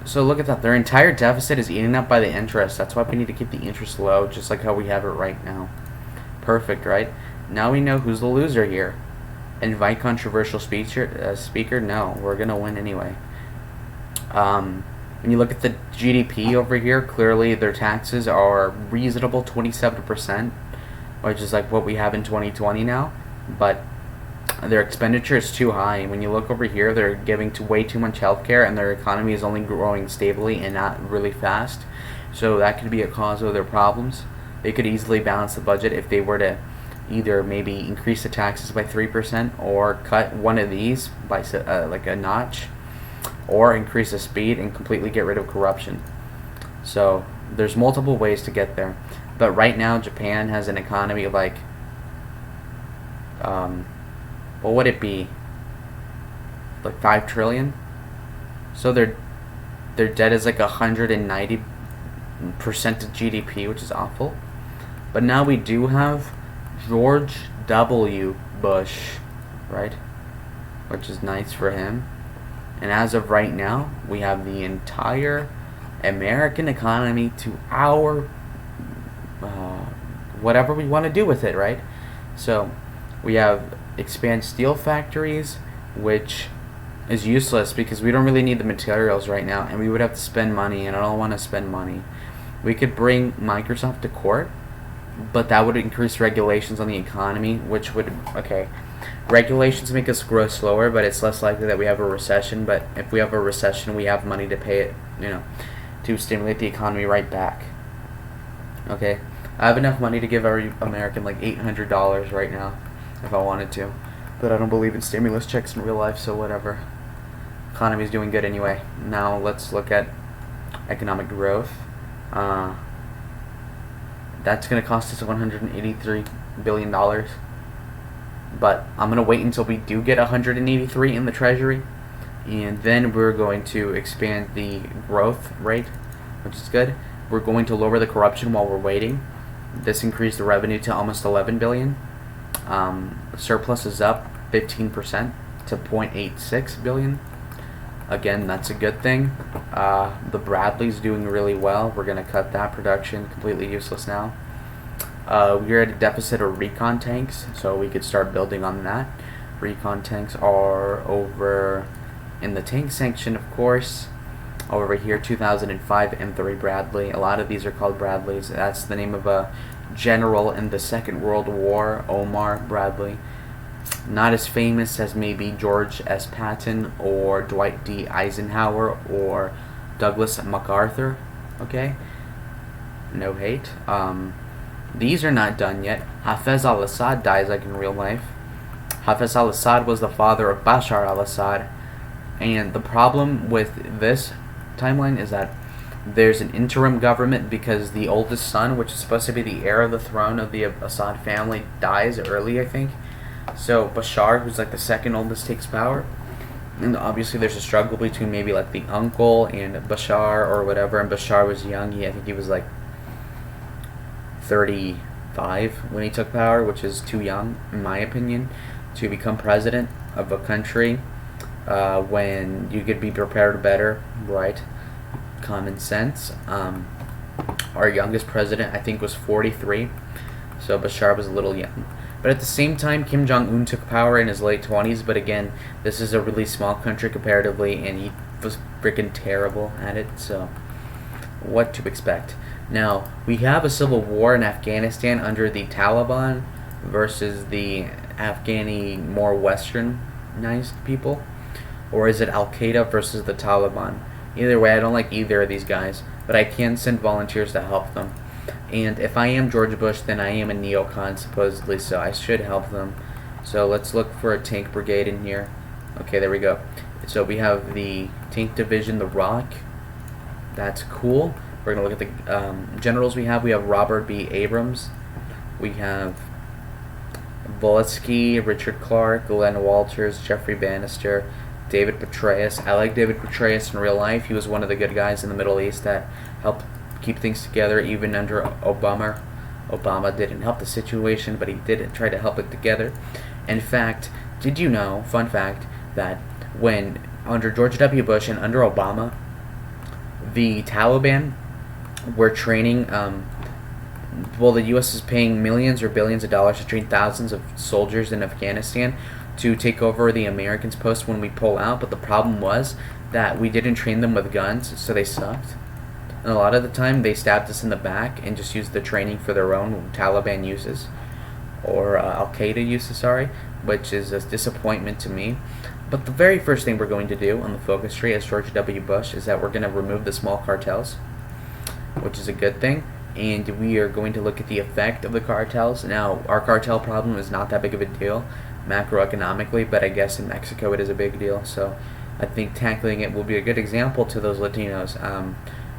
So look at that. Their entire deficit is eaten up by the interest. That's why we need to keep the interest low, just like how we have it right now. Perfect, right? Now we know who's the loser here. Invite controversial speaker? No, we're gonna win anyway. When you look at the GDP over here, clearly their taxes are reasonable, 27%, which is like what we have in 2020 now. But their expenditure is too high. When you look over here, they're giving way too much healthcare, and their economy is only growing stably and not really fast. So that could be a cause of their problems. They could easily balance the budget if they were to either maybe increase the taxes by 3% or cut one of these by like a notch, or increase the speed and completely get rid of corruption. So there's multiple ways to get there. But right now, Japan has an economy like, what would it be? Like 5 trillion. So their debt is like 190% of GDP, which is awful. But now we do have George W. Bush, right? Which is nice for him. And as of right now, we have the entire American economy to our whatever we want to do with it, right? So we have expand steel factories, which is useless because we don't really need the materials right now, and we would have to spend money, and I don't want to spend money. We could bring Microsoft to court, but that would increase regulations on the economy, which would, okay, regulations make us grow slower, but it's less likely that we have a recession. But if we have a recession, we have money to pay it, to stimulate the economy right back. Okay, I have enough money to give every American like $800 right now if I wanted to, but I don't believe in stimulus checks in real life, so whatever. Economy's doing good anyway. Now let's look at economic growth. That's going to cost us $183 billion. But I'm going to wait until we do get 183 in the treasury, and then we're going to expand the growth rate, which is good. We're going to lower the corruption while we're waiting. This increased the revenue to almost 11 billion. Surplus is up 15% to 0.86 billion. Again, that's a good thing. The Bradley's doing really well. We're going to cut that production, completely useless now. We're at a deficit of recon tanks, so we could start building on that. Recon tanks are over in the tank section, of course. Over here, 2005 M3 Bradley. A lot of these are called Bradleys. That's the name of a general in the Second World War, Omar Bradley. Not as famous as maybe George S. Patton or Dwight D. Eisenhower or Douglas MacArthur. Okay? No hate. These are not done yet. Hafez al-Assad dies like in real life. Hafez al-Assad was the father of Bashar al-Assad. And the problem with this timeline is that there's an interim government because the oldest son, which is supposed to be the heir of the throne of the Assad family, dies early, I think. So Bashar, who's like the second oldest, takes power. And obviously there's a struggle between maybe like the uncle and Bashar or whatever. And Bashar was young. I think he was like 35 when he took power, which is too young, in my opinion, to become president of a country when you could be prepared better, right? Common sense. Our youngest president, I think, was 43, so Bashar was a little young. But at the same time, Kim Jong-un took power in his late 20s, but again, this is a really small country comparatively, and he was freaking terrible at it, so what to expect. Now, we have a civil war in Afghanistan under the Taliban versus the Afghani more westernized people, or is it Al-Qaeda versus the Taliban? Either way, I don't like either of these guys, but I can send volunteers to help them. And if I am George Bush, then I am a neocon, supposedly, so I should help them. So let's look for a tank brigade in here. Okay, there we go. So we have the Tank Division, the Rock. That's cool. We're going to look at the generals we have. We have Robert B. Abrams. We have Volesky, Richard Clark, Glenn Walters, Jeffrey Bannister, David Petraeus. I like David Petraeus in real life. He was one of the good guys in the Middle East that helped keep things together even under Obama. Obama didn't help the situation, but he did try to help it together. In fact, did you know, fun fact, that when under George W. Bush and under Obama, the Taliban were training, the U.S. is paying millions or billions of dollars to train thousands of soldiers in Afghanistan to take over the Americans' post when we pull out, but the problem was that we didn't train them with guns, so they sucked. And a lot of the time, they stabbed us in the back and just used the training for their own Taliban uses, or Al-Qaeda uses, sorry, which is a disappointment to me. But the very first thing we're going to do on the focus tree as George W. Bush is that we're going to remove the small cartels, which is a good thing, and we are going to look at the effect of the cartels. Now, our cartel problem is not that big of a deal macroeconomically, but I guess in Mexico it is a big deal, so I think tackling it will be a good example to those Latinos.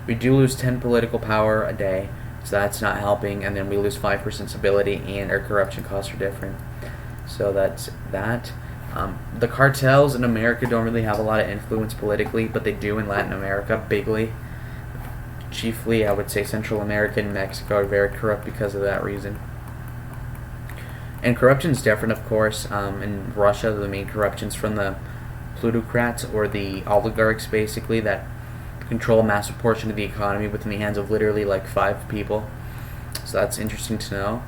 We do lose 10 political power a day, so that's not helping, and then we lose 5% stability, and our corruption costs are different. So that's that. The cartels in America don't really have a lot of influence politically, but they do in Latin America, bigly. Chiefly, I would say Central America and Mexico are very corrupt because of that reason. And corruption is different, of course. In Russia, the main corruption's from the plutocrats, or the oligarchs, basically, that control a massive portion of the economy within the hands of literally like 5 people. So that's interesting to know.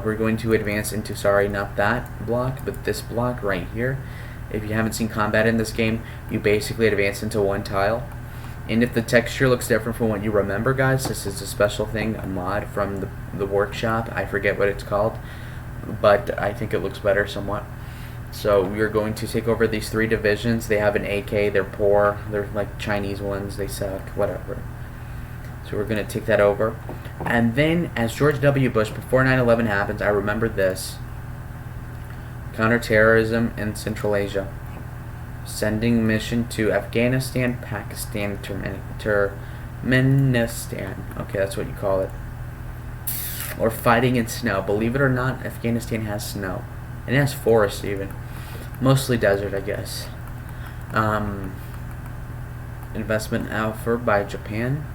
We're going to advance into, sorry, not that block, but this block right here. If you haven't seen combat in this game, you basically advance into 1 tile. And if the texture looks different from what you remember, guys, this is a special thing, a mod from the workshop. I forget what it's called, but I think it looks better somewhat. So we are going to take over these 3 divisions. They have an AK, they're poor, they're like Chinese ones, they suck, whatever. So we're going to take that over. And then, as George W. Bush, before 9/11 happens, I remember this. Counterterrorism in Central Asia. Mission to Afghanistan, Pakistan, Turkmenistan. Okay, that's what you call it. Or fighting in snow. Believe it or not, Afghanistan has snow. And it has forest even. Mostly desert, I guess. Investment offered by Japan.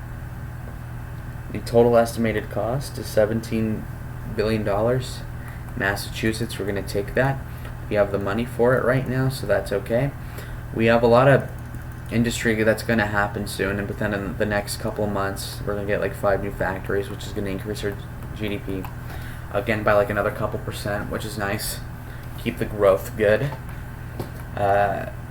The total estimated cost is $17 billion. Massachusetts, we're going to take that. We have the money for it right now, so that's okay. We have a lot of industry that's going to happen soon, and within the next couple of months, we're going to get like 5 new factories, which is going to increase our GDP. Again, by like another couple percent, which is nice. Keep the growth good.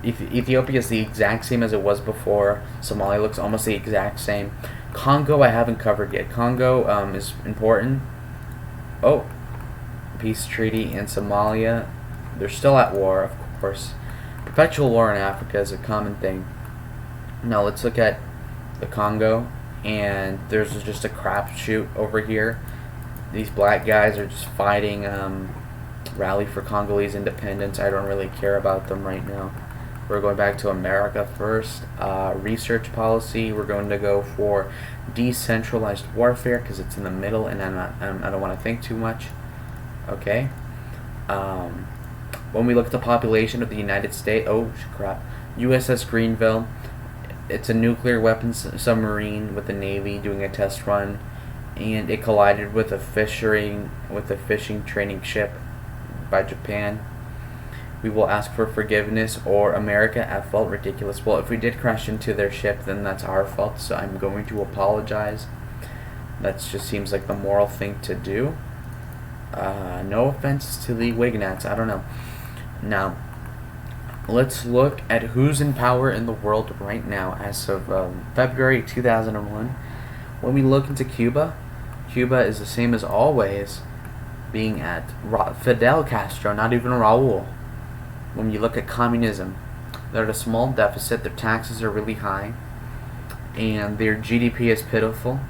Ethiopia is the exact same as it was before. Somalia looks almost the exact same. Congo I haven't covered yet. Congo is important. Oh, peace treaty in Somalia. They're still at war, of course. Perpetual war in Africa is a common thing. Now let's look at the Congo, and there's just a crapshoot over here. These black guys are just fighting rally for Congolese independence. I don't really care about them right now. We're going back to America first. Research policy. We're going to go for decentralized warfare because it's in the middle, and I don't want to think too much. Okay. When we look at the population of the United States, oh crap, USS Greenville. It's a nuclear weapons submarine with the Navy doing a test run, and it collided with a fishing training ship by Japan. We will ask for forgiveness, or America at fault. Ridiculous. Well, if we did crash into their ship, then that's our fault, so I'm going to apologize. That just seems like the moral thing to do. No offense to the Wignats, I don't know. Now, let's look at who's in power in the world right now as of February 2001. When we look into Cuba, Cuba is the same as always, being at Fidel Castro, not even Raul. When you look at communism, they're at a small deficit, their taxes are really high, and their GDP is pitiful.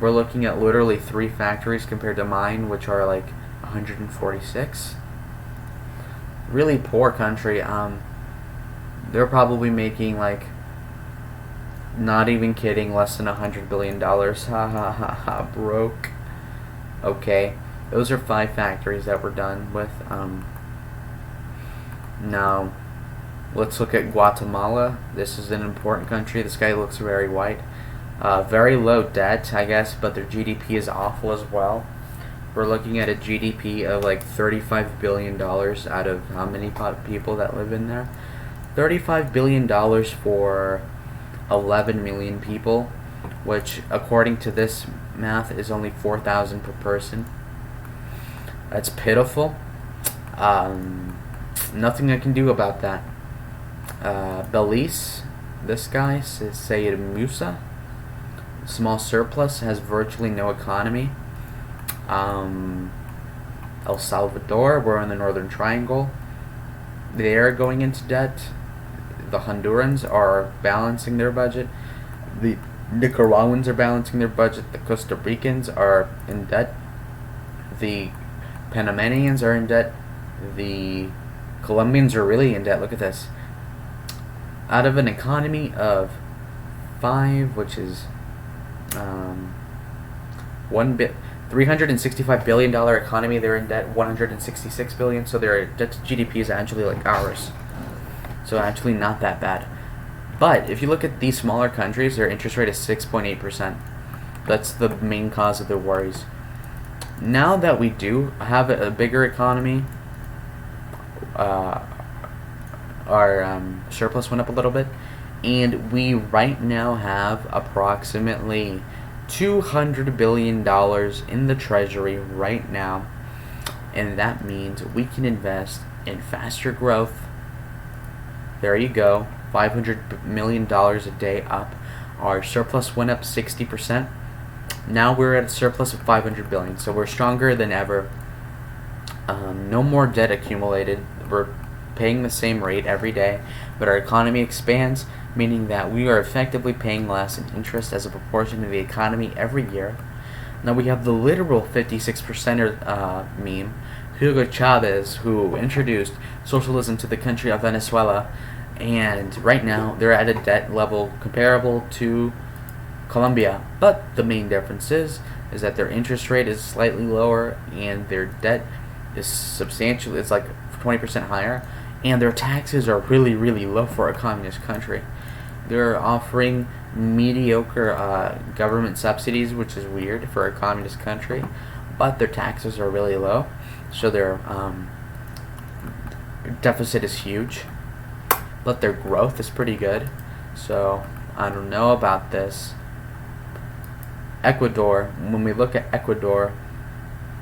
We're looking at literally 3 factories compared to mine, which are like 146. Really poor country. Their they're probably making like, not even kidding, less than $100 billion. Ha ha ha ha, broke. Okay, those are 5 factories that we're done with. Now, let's look at Guatemala. This is an important country. This guy looks very white. Very low debt, I guess, but their GDP is awful as well. We're looking at a GDP of like $35 billion out of how many people that live in there? $35 billion for 11 million people, which according to this math is only 4,000 per person. That's pitiful. Nothing I can do about that. Belize, this guy, Sayed Musa, small surplus, has virtually no economy. El Salvador, we're in the Northern Triangle. They're going into debt. The Hondurans are balancing their budget. The Nicaraguans are balancing their budget. The Costa Ricans are in debt. The Panamanians are in debt. The Colombians are really in debt. Look at this. Out of an economy of 5, which is $365 billion economy, they're in debt $166 billion. So their debt to GDP is actually like ours. So actually not that bad. But if you look at these smaller countries, their interest rate is 6.8%. That's the main cause of their worries. Now that we do have a bigger economy, our surplus went up a little bit, and we right now have approximately $200 billion in the treasury right now, and that means we can invest in faster growth. There you go, $500 million a day up. Our surplus went up 60%. Now we're at a surplus of $500 billion, so we're stronger than ever. No more debt accumulated. We're paying the same rate every day, but our economy expands, meaning that we are effectively paying less in interest as a proportion of the economy every year. Now we have the literal 56%er meme, Hugo Chavez, who introduced socialism to the country of Venezuela, and right now they're at a debt level comparable to Colombia, but the main difference is that their interest rate is slightly lower and their debt is substantially, it's like 20% higher, and their taxes are really, really low for a communist country. They're offering mediocre government subsidies, which is weird for a communist country, but their taxes are really low, so their deficit is huge, but their growth is pretty good. So I don't know about this. Ecuador, when we look at Ecuador,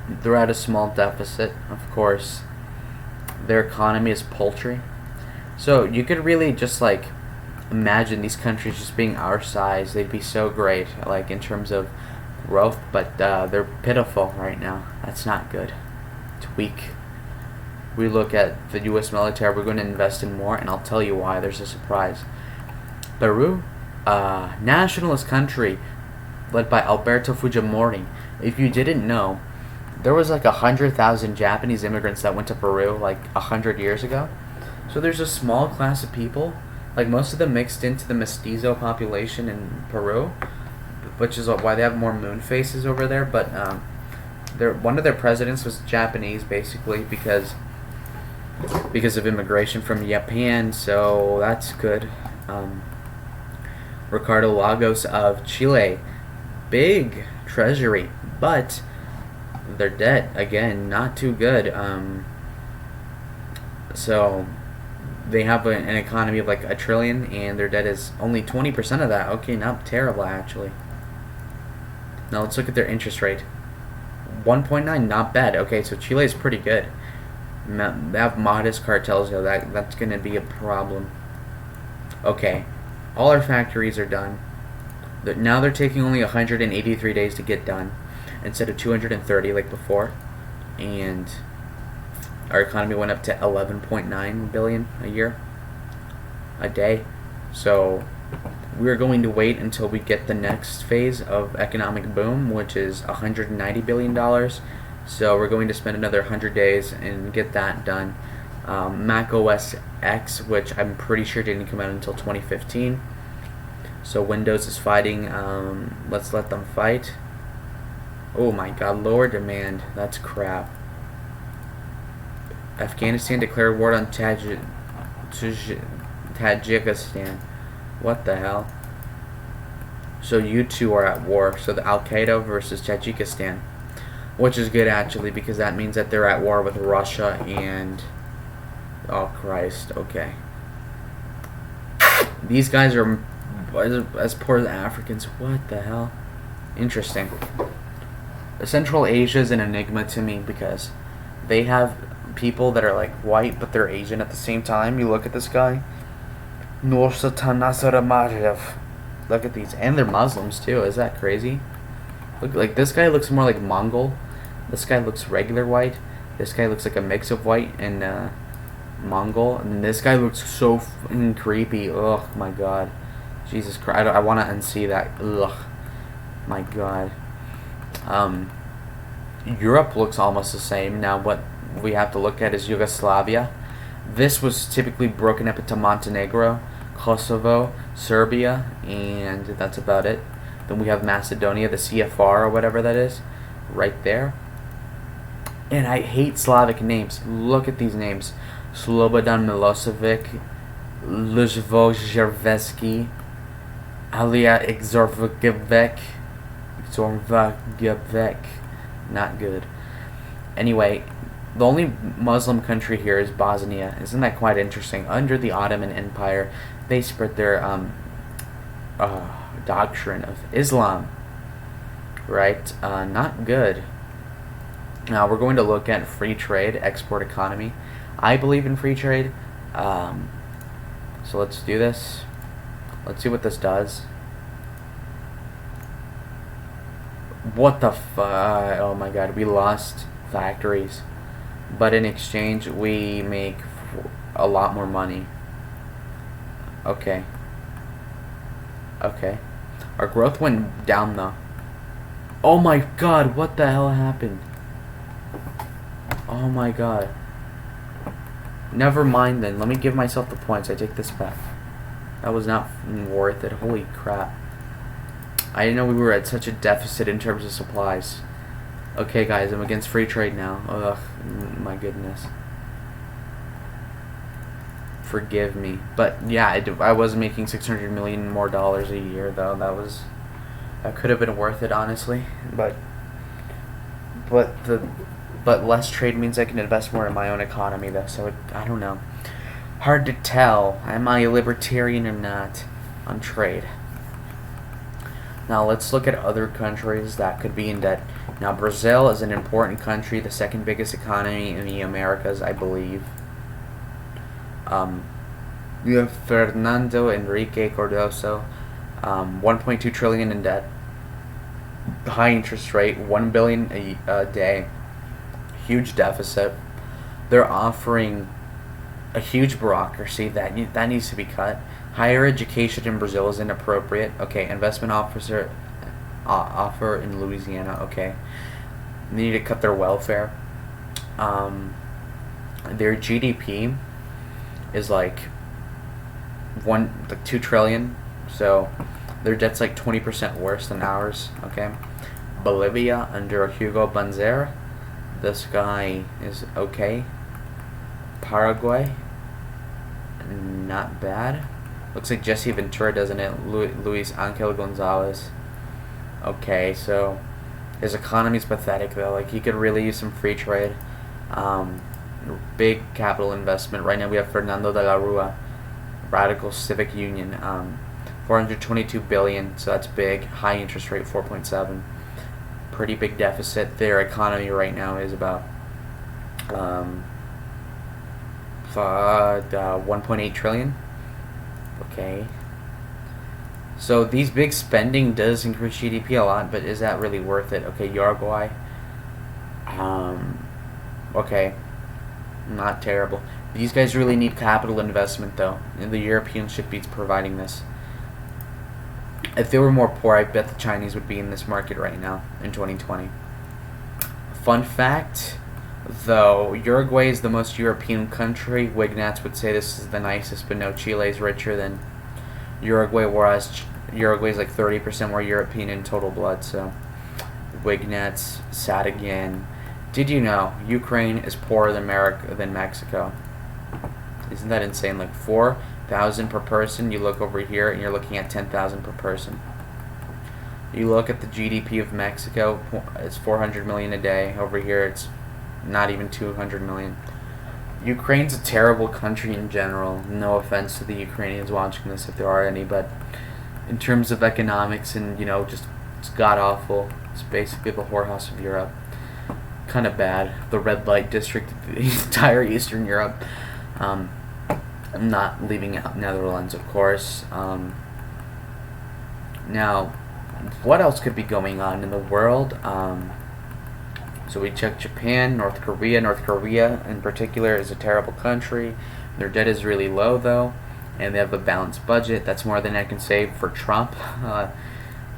they're at a small deficit, of course. Their economy is paltry. So you could really just like imagine these countries just being our size. They'd be so great, like in terms of growth, but they're pitiful right now. That's not good. It's weak. We look at the U.S. military, we're going to invest in more, and I'll tell you why. There's a surprise. Peru, nationalist country led by Alberto Fujimori. If you didn't know, there was like 100,000 Japanese immigrants that went to Peru like 100 years ago. So there's a small class of people, like most of them mixed into the mestizo population in Peru, which is why they have more moon faces over there. But one of their presidents was Japanese, basically because of immigration from Japan. So that's good. Ricardo Lagos of Chile, big treasury, but their debt, again, not too good. So they have an economy of like $1 trillion, and their debt is only 20% of that. Okay, not terrible actually. Now let's look at their interest rate. 1.9, not bad. Okay, so Chile is pretty good. They have modest cartels, though. That's going to be a problem. Okay, all our factories are done. Now they're taking only 183 days to get done instead of 230 like before, and our economy went up to 11.9 billion a day. So we're going to wait until we get the next phase of economic boom, which is $190 billion. So we're going to spend another 100 days and get that done. Mac OS X, which I'm pretty sure didn't come out until 2015. So Windows is fighting. Let's let them fight. Oh my god, lower demand. That's crap. Afghanistan declared war on Tajikistan. What the hell? So you two are at war. So the Al Qaeda versus Tajikistan, which is good actually because that means that they're at war with Russia and oh Christ. Okay. These guys are as poor as Africans. What the hell? Interesting. Central Asia is an enigma to me because they have people that are like white but they're Asian at the same time. You look at this guy. Nur Sultan Nasser. Look at these, and they're Muslims too. Is that crazy? Look, like this guy looks more like Mongol. This guy looks regular white. This guy looks like a mix of white and Mongol, and this guy looks so fucking creepy. Ugh, my god, Jesus Christ! I want to unsee that. Ugh, my god. Europe looks almost the same. Now, what we have to look at is Yugoslavia. This was typically broken up into Montenegro, Kosovo, Serbia, and that's about it. Then we have Macedonia, the CFR or whatever that is, right there. And I hate Slavic names. Look at these names. Slobodan Milosevic, Luzvo Alia Zorvagevec. Not good. Anyway, the only Muslim country here is Bosnia. Isn't that quite interesting? Under the Ottoman Empire, they spread their doctrine of Islam. Right? Not good. Now we're going to look at free trade, export economy. I believe in free trade. So let's do this. Let's see what this does. What the fuck? Oh my god, we lost factories. But in exchange, we make a lot more money. Okay. Okay. Our growth went down though. Oh my god, what the hell happened? Oh my god. Never mind then. Let me give myself the points. I take this back. That was not worth it. Holy crap. I didn't know we were at such a deficit in terms of supplies. Okay guys, I'm against free trade now. Ugh, my goodness. Forgive me. But yeah, I was making $600 million more a year though. That could have been worth it honestly. But less trade means I can invest more in my own economy though. So I don't know. Hard to tell. Am I a libertarian or not on trade? Now let's look at other countries that could be in debt. Now Brazil is an important country, the second biggest economy in the Americas, I believe. You have Fernando Enrique Cardoso, 1.2 trillion in debt, high interest rate, 1 billion a day, huge deficit. They're offering a huge bureaucracy that needs to be cut. Higher education in Brazil is inappropriate. Okay, investment offer in Louisiana. Okay, they need to cut their welfare. Their GDP is like 2 trillion. So their debt's like 20% worse than ours. Okay, Bolivia under Hugo Banzer. This guy is okay. Paraguay, not bad. Looks like Jesse Ventura, doesn't it? Luis Angel Gonzalez. Okay, so his economy's pathetic though. Like he could really use some free trade. Big capital investment. Right now we have Fernando de la Rua, Radical Civic Union, 422 billion. So that's big. High interest rate, 4.7. Pretty big deficit. Their economy right now is about 1.8 trillion. Okay. So these big spending does increase GDP a lot, but is that really worth it? Okay, Uruguay. Okay. Not terrible. These guys really need capital investment though, and the Europeans should be providing this. If they were more poor, I bet the Chinese would be in this market right now in 2020. Fun fact, Though Uruguay is the most European country, Wignats would say this is the nicest, but no, Chile is richer than Uruguay, whereas Uruguay is like 30% more European in total blood, so Wignats, sad again. Did you know Ukraine is poorer than Mexico? Isn't that insane? Like 4,000 per person. You look over here and you're looking at 10,000 per person. You look at the GDP of Mexico, it's 400 million a day. Over here it's not even 200 million. Ukraine's a terrible country in general. No offense to the Ukrainians watching this if there are any, but in terms of economics and, just it's god awful. It's basically the whorehouse of Europe. Kind of bad. The red light district of the entire Eastern Europe. I'm not leaving out Netherlands, of course. Now, what else could be going on in the world? So we checked Japan, North Korea. North Korea, in particular, is a terrible country. Their debt is really low, though, and they have a balanced budget. That's more than I can say for Trump.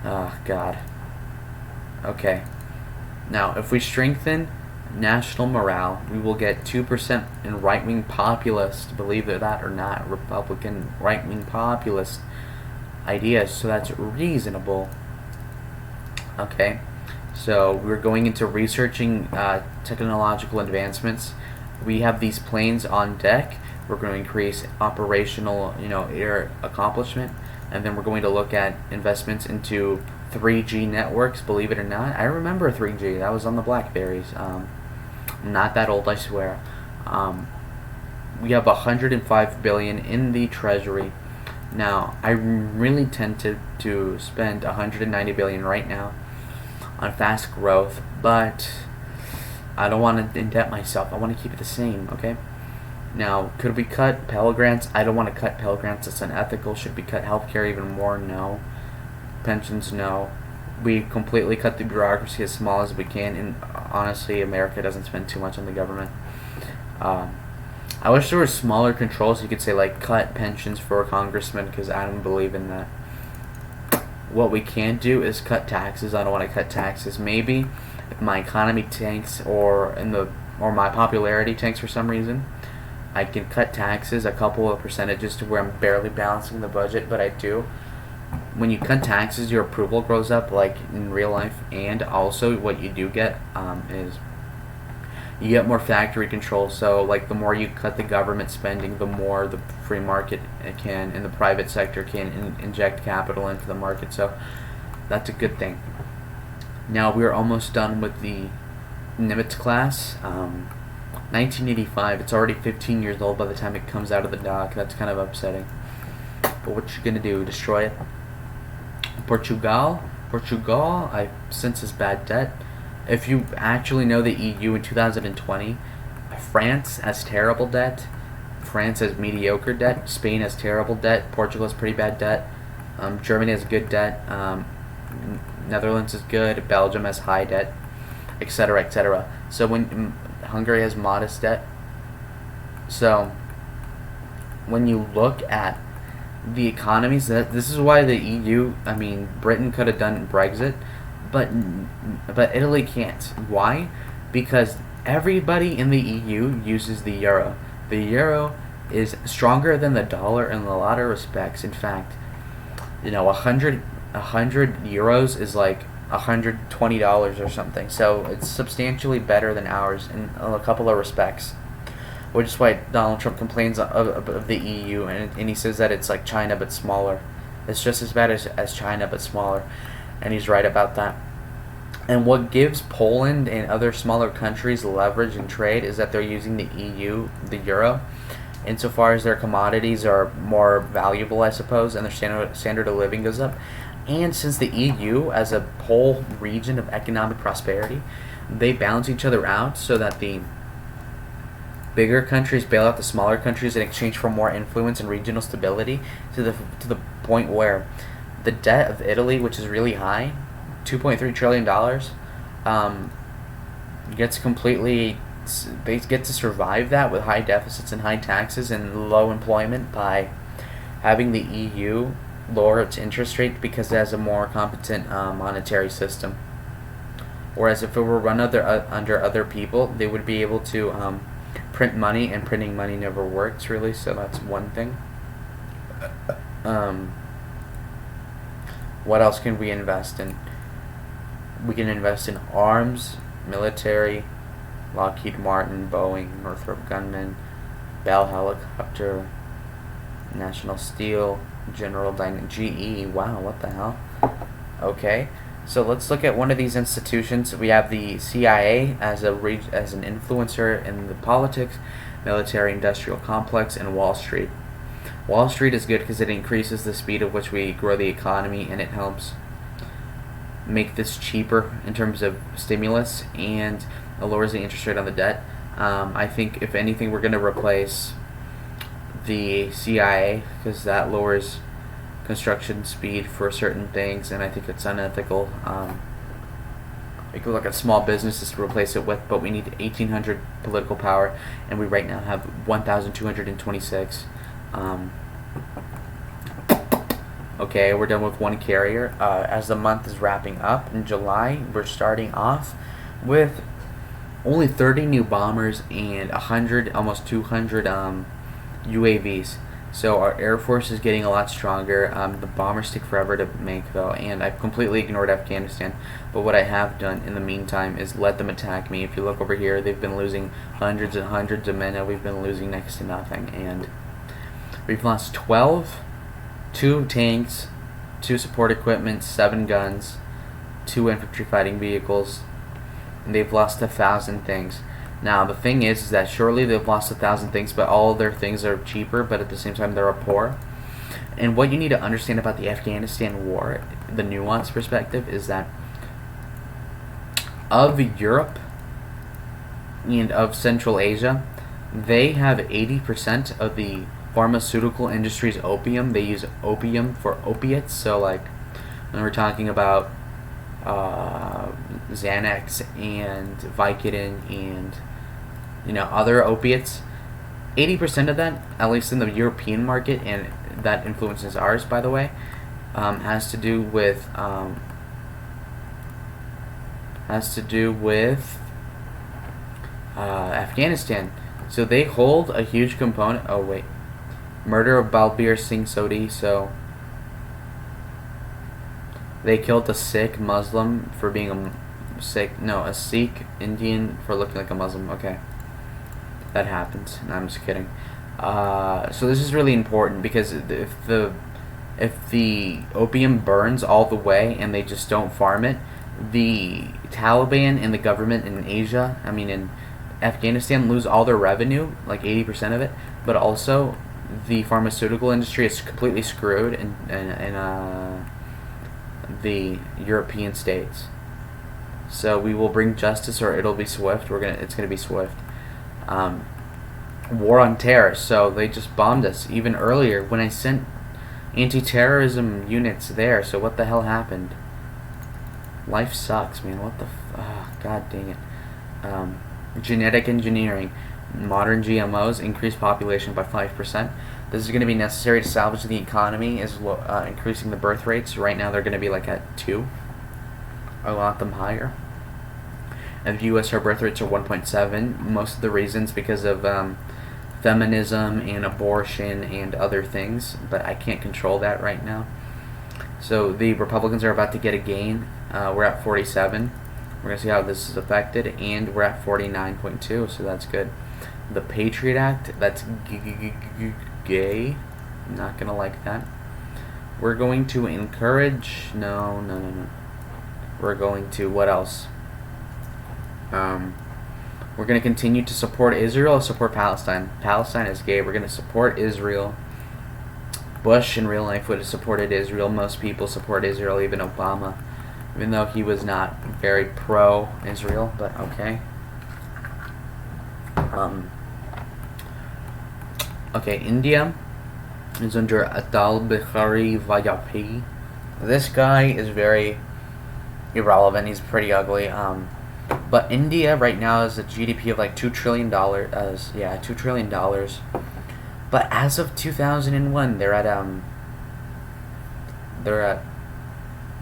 Oh, God. Okay. Now, if we strengthen national morale, we will get 2% in right-wing populist, believe it or not, Republican right-wing populist ideas. So that's reasonable. Okay. So we're going into researching technological advancements. We have these planes on deck. We're going to increase operational, air accomplishment, and then we're going to look at investments into 3G networks. Believe it or not, I remember 3G. That was on the Blackberries. I'm not that old, I swear. We have 105 billion in the treasury. Now, I really tend to spend 190 billion right now on fast growth, but I don't want to indebt myself. I want to keep it the same, okay? Now, could we cut Pell Grants? I don't want to cut Pell Grants. It's unethical. Should we cut healthcare even more? No. Pensions? No. We completely cut the bureaucracy as small as we can, and honestly, America doesn't spend too much on the government. I wish there were smaller controls. You could say, like, cut pensions for congressmen, because I don't believe in that. What we can do is cut taxes. I don't want to cut taxes. Maybe if my economy tanks or my popularity tanks for some reason, I can cut taxes a couple of percentages to where I'm barely balancing the budget, but I do. When you cut taxes, your approval grows up, like in real life, and also what you do get is you get more factory control. So, like, the more you cut the government spending, the more the free market can and the private sector can inject capital into the market. So, that's a good thing. Now, we're almost done with the Nimitz class. 1985. It's already 15 years old by the time it comes out of the dock. That's kind of upsetting. But what you gonna do? Destroy it? Portugal, I sense is bad debt. If you actually know the EU in 2020, France has terrible debt. France has mediocre debt. Spain has terrible debt. Portugal has pretty bad debt. Germany has good debt. Netherlands is good. Belgium has high debt, etc., etc. So when Hungary has modest debt. So when you look at the economies, this is why the EU, Britain could have done Brexit, but Italy can't. Why? Because everybody in the EU uses the euro. The euro is stronger than the dollar in a lot of respects. In fact, 100 euros is like $120 or something. So it's substantially better than ours in a couple of respects. Which is why Donald Trump complains of the EU, and he says that it's like China but smaller. It's just as bad as China but smaller, and he's right about that. And what gives Poland and other smaller countries leverage in trade is that they're using the EU, the euro, insofar as their commodities are more valuable, I suppose, and their standard of living goes up. And since the EU, as a whole region of economic prosperity, they balance each other out so that the bigger countries bail out the smaller countries in exchange for more influence and regional stability, to the point where the debt of Italy, which is really high, $2.3 trillion, they get to survive that with high deficits and high taxes and low employment by having the EU lower its interest rate because it has a more competent monetary system. Whereas if it were run under other people, they would be able to print money, and printing money never works really. So that's one thing. What else can we invest in? We can invest in arms, military, Lockheed Martin, Boeing, Northrop Grumman, Bell Helicopter, National Steel, General Dynamics, GE. Wow, what the hell? Okay, so let's look at one of these institutions. We have the CIA as an influencer in the politics, military-industrial complex, and Wall Street. Wall Street is good because it increases the speed at which we grow the economy, and it helps make this cheaper in terms of stimulus, and it lowers the interest rate on the debt. I think if anything, we're going to replace the CIA because that lowers construction speed for certain things, and I think it's unethical. We could look at small businesses to replace it with, but we need 1,800 political power, and we right now have 1,226. Okay, we're done with one carrier. As the month is wrapping up in July, we're starting off with only 30 new bombers and 100, almost 200 UAVs. So our Air Force is getting a lot stronger. The bombers take forever to make though, and I've completely ignored Afghanistan. But what I have done in the meantime is let them attack me. If you look over here, they've been losing hundreds and hundreds of men, and we've been losing next to nothing. And we've lost 12, 2 tanks, 2 support equipment, 7 guns, 2 infantry fighting vehicles, and they've lost 1,000 things. Now the thing is that surely they've lost 1,000 things, but all of their things are cheaper, but at the same time they're poor. And what you need to understand about the Afghanistan war, the nuanced perspective, is that of Europe and of Central Asia, they have 80% of the pharmaceutical industry's opium. They use opium for opiates. So like when we're talking about Xanax and Vicodin and other opiates, 80% of that, at least in the European market, and that influences ours, by the way, has to do with Afghanistan. So they hold a huge component. Oh wait, murder of Balbir Singh Sodhi. So they killed a Sikh Muslim for being a Sikh Indian for looking like a Muslim. Okay, that happens. No, I'm just kidding. So this is really important because if the opium burns all the way and they just don't farm it, the Taliban and the government in Asia, in Afghanistan, lose all their revenue, like 80% of it, but also the pharmaceutical industry is completely screwed in the European states. So we will bring justice, or it'll be swift. It's gonna be swift. War on terror. So they just bombed us even earlier when I sent anti-terrorism units there. So what the hell happened? Life sucks, man. What the god dang it. Genetic engineering. Modern GMOs increase population by 5%. This is going to be necessary to salvage the economy, is increasing the birth rates. Right now they're going to be like at 2. I want them higher. In the U.S., our birth rates are 1.7. Most of the reasons because of feminism and abortion and other things, but I can't control that right now. So the Republicans are about to get a gain. We're at 47. We're going to see how this is affected, and we're at 49.2, so that's good. The Patriot Act, that's gay. I'm not going to like that. We're going to encourage... No. We're going to... What else? We're going to continue to support Israel or support Palestine. Palestine is gay. We're going to support Israel. Bush in real life would have supported Israel. Most people support Israel, even Obama. Even though he was not very pro-Israel, but okay. Okay, India is under Atal Bihari Vajpayee. This guy is very irrelevant. He's pretty ugly. But India right now is a GDP of like $2 trillion. $2 trillion. But as of 2001, they're at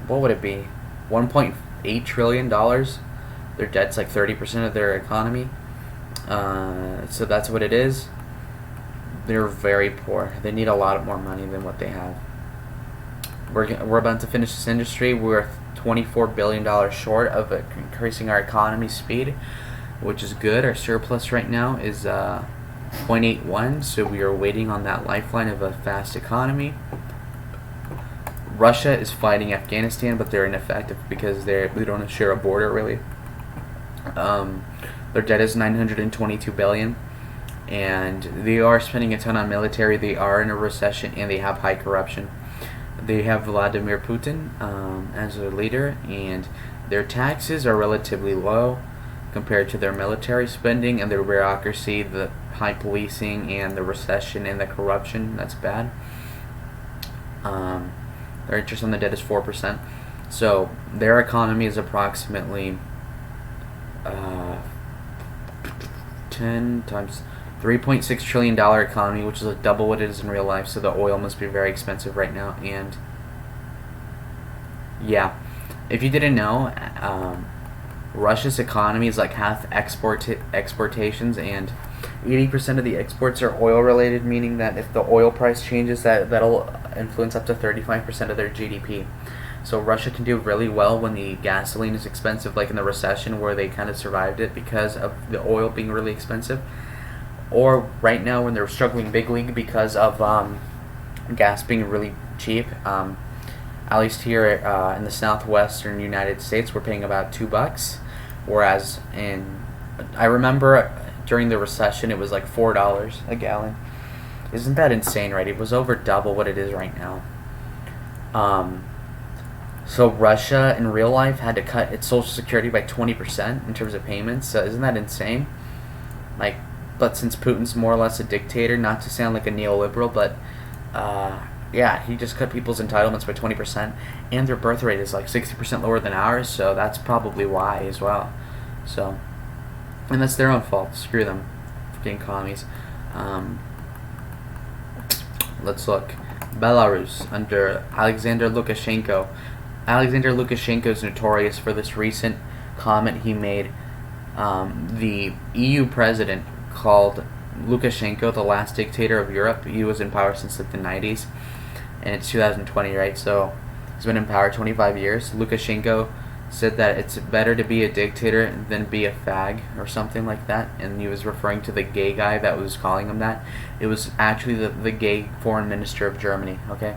what would it be? $1.8 trillion. Their debt's like 30% of their economy. So that's what it is. They're very poor. They need a lot more money than what they have. We're about to finish this industry. We're $24 billion short of increasing our economy speed, which is good. Our surplus right now is 0.81, so we are waiting on that lifeline of a fast economy. Russia is fighting Afghanistan, but they're ineffective because they don't share a border really. Their debt is $922 billion, and they are spending a ton on military. They are in a recession, and they have high corruption. They have Vladimir Putin as their leader, and their taxes are relatively low compared to their military spending and their bureaucracy, the high policing, and the recession and the corruption. That's bad. Their interest on the debt is 4%. So their economy is approximately 10 times $3.6 trillion economy, which is double what it is in real life. So the oil must be very expensive right now. And yeah, if you didn't know, Russia's economy is like half exportations, and 80% of the exports are oil related, meaning that if the oil price changes, that'll influence up to 35% of their GDP. So Russia can do really well when the gasoline is expensive, like in the recession where they kind of survived it because of the oil being really expensive. Or right now when they're struggling big league because of gas being really cheap. At least here in the southwestern United States, we're paying about $2, whereas I remember during the recession it was like $4 a gallon. Isn't that insane, right? It was over double what it is right now. So Russia in real life had to cut its social security by 20% in terms of payments. So isn't that insane? But since Putin's more or less a dictator, not to sound like a neoliberal, but yeah, he just cut people's entitlements by 20%, and their birth rate is like 60% lower than ours, so that's probably why as well. So, and that's their own fault. Screw them, freaking commies. Let's look. Belarus under Alexander Lukashenko. Alexander Lukashenko is notorious for this recent comment he made. The EU president called Lukashenko the last dictator of Europe. He was in power since like the 90s, and it's 2020, right? So he's been in power 25 years. Lukashenko said that it's better to be a dictator than be a fag or something like that, and he was referring to the gay guy that was calling him that. It was actually the gay foreign minister of Germany. Okay,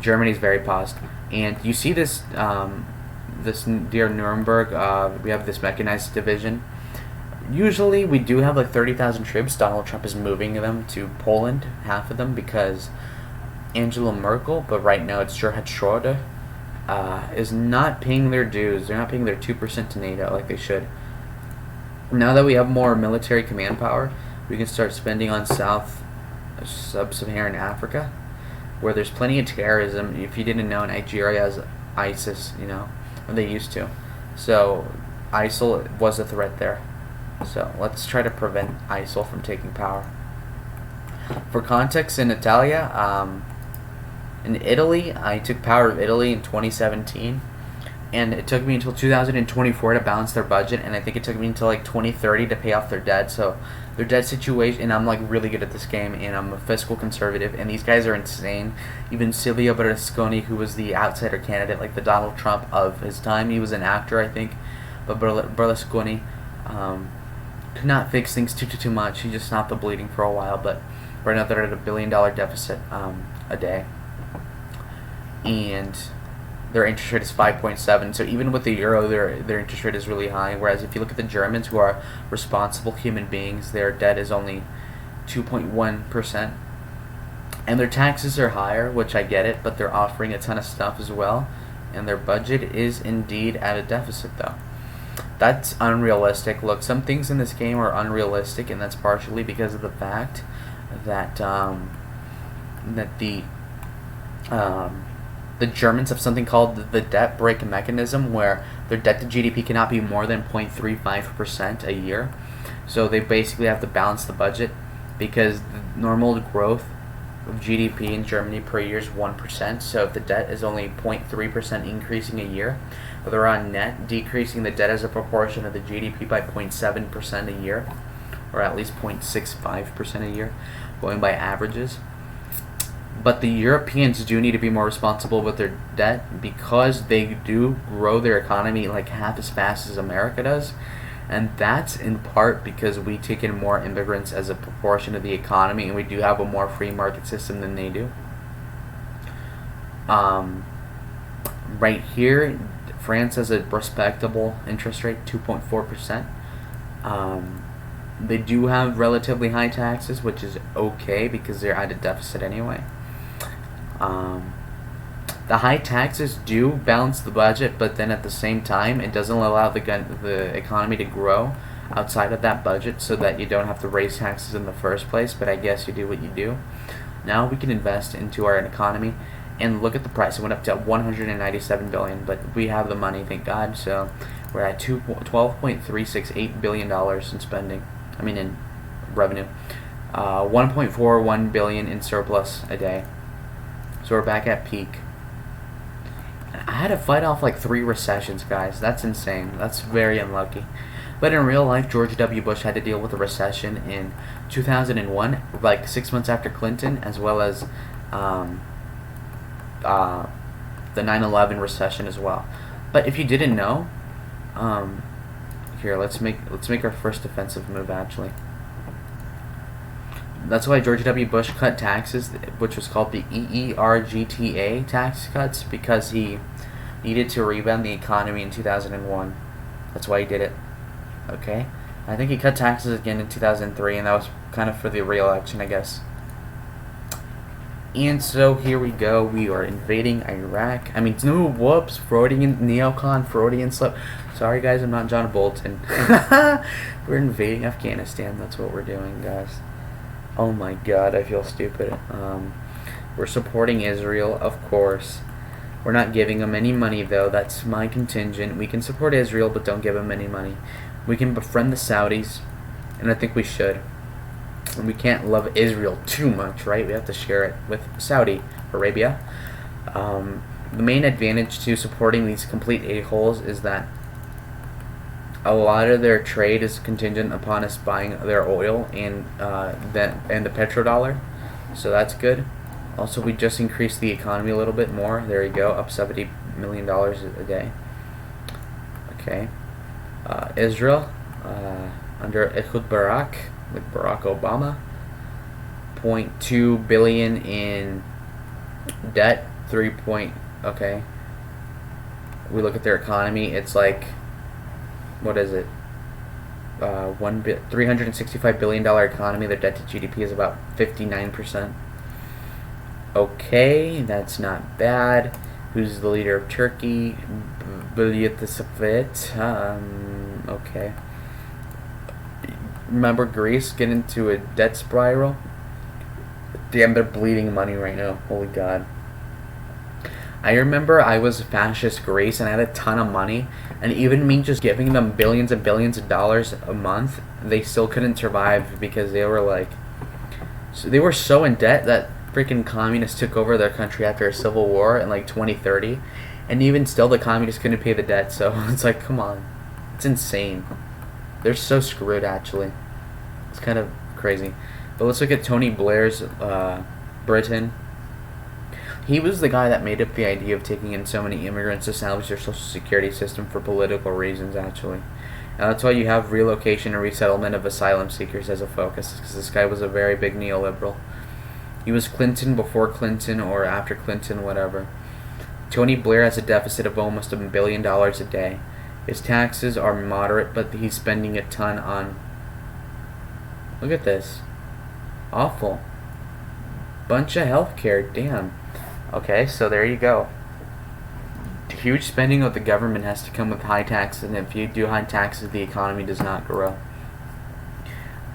Germany's very paused, and you see this this near Nuremberg. We have this mechanized division. Usually we do have like 30,000 troops. Donald Trump is moving them to Poland, half of them, because Angela Merkel, but right now it's Gerhard Schroeder, is not paying their dues. They're not paying their 2% to NATO like they should. Now that we have more military command power, we can start spending on sub-Saharan Africa, where there's plenty of terrorism. If you didn't know, Nigeria has ISIS, or they used to. So ISIL was a threat there. So let's try to prevent ISIL from taking power. For context, in Italy, I took power of Italy in 2017, and it took me until 2024 to balance their budget, and I think it took me until like 2030 to pay off their debt. So their debt situation, and I'm like really good at this game, and I'm a fiscal conservative, and these guys are insane. Even Silvio Berlusconi, who was the outsider candidate, like the Donald Trump of his time, he was an actor, I think, but Berlusconi could not fix things too much. He just stopped the bleeding for a while, but right now they're at $1 billion deficit a day, and their interest rate is 5.7. So even with the euro, their interest rate is really high. Whereas if you look at the Germans, who are responsible human beings, their debt is only 2.1%, and their taxes are higher, which I get it, but they're offering a ton of stuff as well, and their budget is indeed at a deficit though. That's unrealistic. Look, some things in this game are unrealistic, and that's partially because of the fact that the Germans have something called the debt brake mechanism, where their debt to GDP cannot be more than 0.35% a year. So they basically have to balance the budget, because the normal growth of GDP in Germany per year is 1%. So if the debt is only 0.3% increasing a year, they're on net decreasing the debt as a proportion of the GDP by 0.7% a year, or at least 0.65% a year, going by averages. But the Europeans do need to be more responsible with their debt because they do grow their economy like half as fast as America does. And that's in part because we take in more immigrants as a proportion of the economy, and we do have a more free market system than they do. Right here, France has a respectable interest rate, 2.4%. They do have relatively high taxes, which is okay because they're at a deficit anyway. The high taxes do balance the budget, but then at the same time, it doesn't allow the economy to grow outside of that budget, so that you don't have to raise taxes in the first place. But I guess you do what you do. Now we can invest into our economy, and look at the price. It went up to 197 billion, but we have the money, thank God. So we're at $12.368 billion in spending. I mean in revenue. 1.41 billion in surplus a day. So we're back at peak. I had to fight off like 3 recessions, guys. That's insane. That's very unlucky. But in real life, George W. Bush had to deal with a recession in 2001, like 6 months after Clinton, as well as the 9/11 recession as well. But if you didn't know, here let's make our first offensive move actually. That's why George W. Bush cut taxes, which was called the EERGTA tax cuts, because he needed to rebound the economy in 2001. That's why he did it. Okay? I think he cut taxes again in 2003, and that was kind of for the re-election, I guess. And so here we go. We are invading Iraq. I mean, no, whoops, Freudian neocon, Freudian slip. Sorry, guys, I'm not John Bolton. We're invading Afghanistan. That's what we're doing, guys. Oh my God, I feel stupid. We're supporting Israel, of course. We're not giving them any money, though. That's my contingent. We can support Israel, but don't give them any money. We can befriend the Saudis, and I think we should. And we can't love Israel too much, right? We have to share it with Saudi Arabia. The main advantage to supporting these complete a-holes is that a lot of their trade is contingent upon us buying their oil and the petrodollar, so that's good. Also, we just increased the economy a little bit more. There you go, up $70 million a day. Okay, Israel under Ehud Barak, like Barack Obama, 0.2 billion in debt. Okay. We look at their economy. It's like, what is it? $365 billion economy. Their debt to GDP is about 59%. Okay, that's not bad. Who's the leader of Turkey? Okay. Remember Greece get into a debt spiral? Damn, they're bleeding money right now. Holy God. I remember I was fascist Greece and I had a ton of money, and even me just giving them billions and billions of dollars a month, they still couldn't survive because they were so in debt that freaking communists took over their country after a civil war in like 2030, and even still the communists couldn't pay the debt. So it's like, come on, it's insane. They're so screwed actually. It's kind of crazy. But let's look at Tony Blair's Britain. He was the guy that made up the idea of taking in so many immigrants to establish their social security system for political reasons, actually. And that's why you have relocation and resettlement of asylum seekers as a focus, because this guy was a very big neoliberal. He was Clinton before Clinton or after Clinton, whatever. Tony Blair has a deficit of almost $1 billion a day. His taxes are moderate, but he's spending a ton on... Look at this. Awful. Bunch of healthcare, damn. Okay, so there you go. Huge spending of the government has to come with high taxes, and if you do high taxes, the economy does not grow.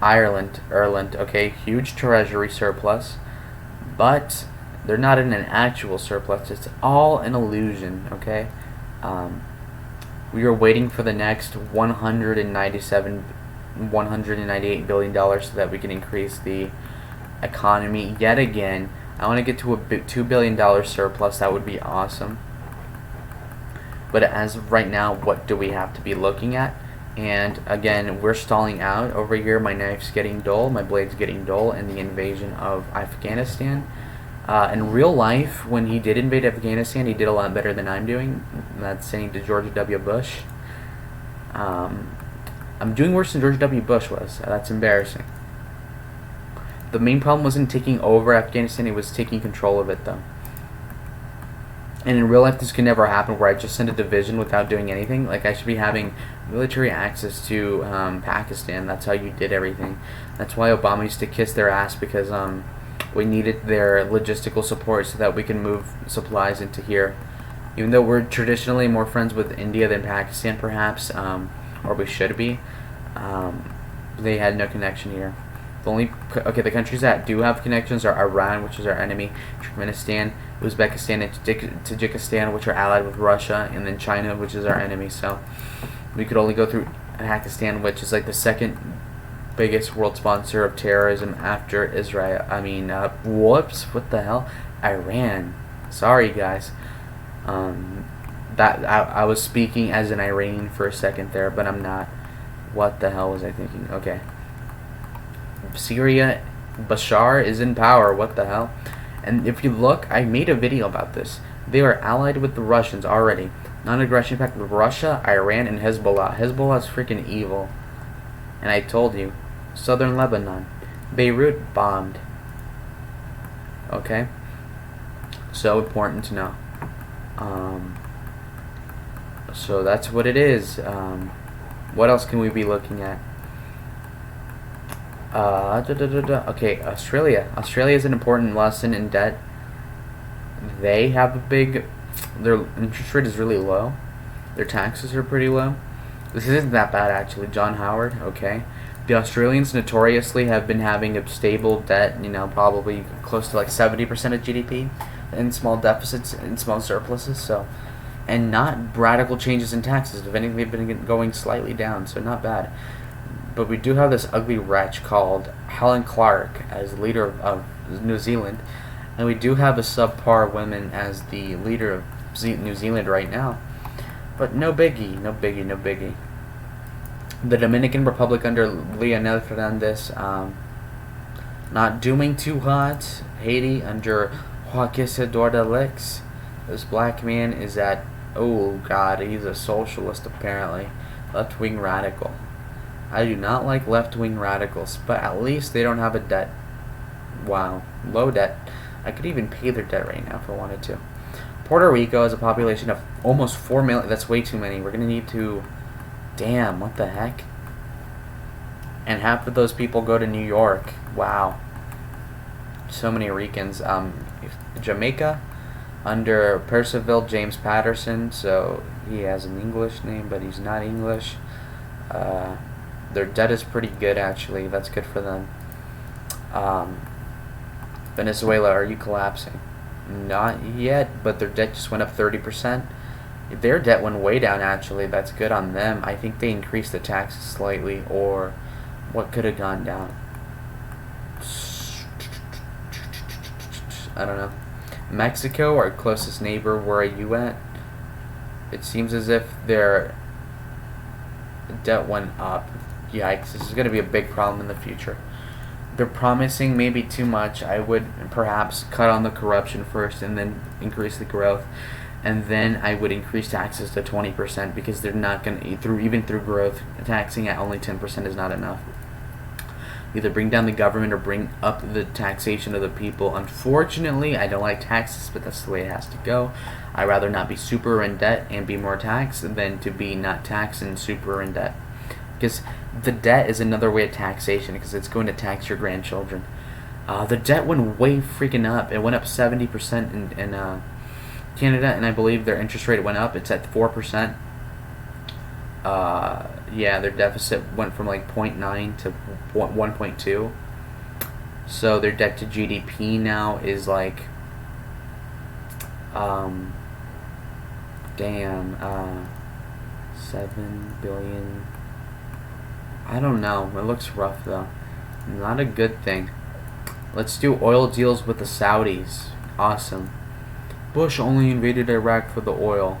Ireland, okay, huge treasury surplus, but they're not in an actual surplus. It's all an illusion, okay? We are waiting for the next $198 billion so that we can increase the economy yet again. I want to get to a $2 billion surplus. That would be awesome. But as of right now, what do we have to be looking at? And again, we're stalling out over here. My knife's getting dull, my blade's getting dull in the invasion of Afghanistan. In real life, when he did invade Afghanistan, he did a lot better than I'm doing. That's saying to George W. Bush. I'm doing worse than George W. Bush was. That's embarrassing. The main problem wasn't taking over Afghanistan, it was taking control of it, though. And in real life, this could never happen where I just send a division without doing anything. Like, I should be having military access to Pakistan. That's how you did everything. That's why Obama used to kiss their ass, because we needed their logistical support so that we can move supplies into here. Even though we're traditionally more friends with India than Pakistan, perhaps, or we should be, they had no connection here. The countries that do have connections are Iran, which is our enemy, Turkmenistan, Uzbekistan, and Tajikistan, which are allied with Russia, and then China, which is our enemy. So we could only go through Pakistan, which is like the second biggest world sponsor of terrorism after Israel. Whoops, what the hell? Iran. Sorry, guys. I was speaking as an Iranian for a second there, but I'm not. What the hell was I thinking? Okay. Syria, Bashar is in power. What the hell? And if you look, I made a video about this. They are allied with the Russians already. Non-aggression pact with Russia, Iran, and Hezbollah. Hezbollah is freaking evil. And I told you, southern Lebanon, Beirut bombed. Okay? So important to know. So that's what it is. What else can we be looking at? Okay, Australia. Australia is an important lesson in debt. They have their interest rate is really low. Their taxes are pretty low. This isn't that bad, actually. John Howard, okay. The Australians notoriously have been having a stable debt, probably close to like 70% of GDP, in small deficits and small surpluses, and not radical changes in taxes. If anything, they've been going slightly down, so not bad. But we do have this ugly wretch called Helen Clark as leader of New Zealand, and we do have a subpar woman as the leader of New Zealand right now. But no biggie, no biggie, no biggie. The Dominican Republic under Leonel Fernandez, not doing too hot. Haiti under Joaquin Eduardo Lex. This black man is oh god, he's a socialist apparently. Left-wing radical. I do not like left-wing radicals, but at least they don't have a debt. Wow, low debt. I could even pay their debt right now if I wanted to. Puerto Rico has a population of almost 4 million. That's way too many. We're going to need to... Damn, what the heck? And half of those people go to New York. Wow. So many Ricans. Jamaica, under Percival James Patterson. So he has an English name, but he's not English. Their debt is pretty good, actually. That's good for them. Venezuela, are you collapsing? Not yet, but their debt just went up 30%. Their debt went way down, actually. That's good on them. I think they increased the taxes slightly, or what could have gone down? I don't know. Mexico, our closest neighbor, where are you at? It seems as if their debt went up. Yikes, this is going to be a big problem in the future. They're promising maybe too much. I would perhaps cut on the corruption first and then increase the growth. And then I would increase taxes to 20% because they're not going to, even through growth, taxing at only 10% is not enough. Either bring down the government or bring up the taxation of the people. Unfortunately, I don't like taxes, but that's the way it has to go. I'd rather not be super in debt and be more taxed than to be not taxed and super in debt. Because the debt is another way of taxation, because it's going to tax your grandchildren. The debt went way freaking up. It went up 70% in Canada, and I believe their interest rate went up. It's at 4%. Yeah, their deficit went from like 0.9 to 1.2. So their debt to GDP now is like, damn, 7 billion. I don't know. It looks rough though. Not a good thing. Let's do oil deals with the Saudis. Awesome. Bush only invaded Iraq for the oil.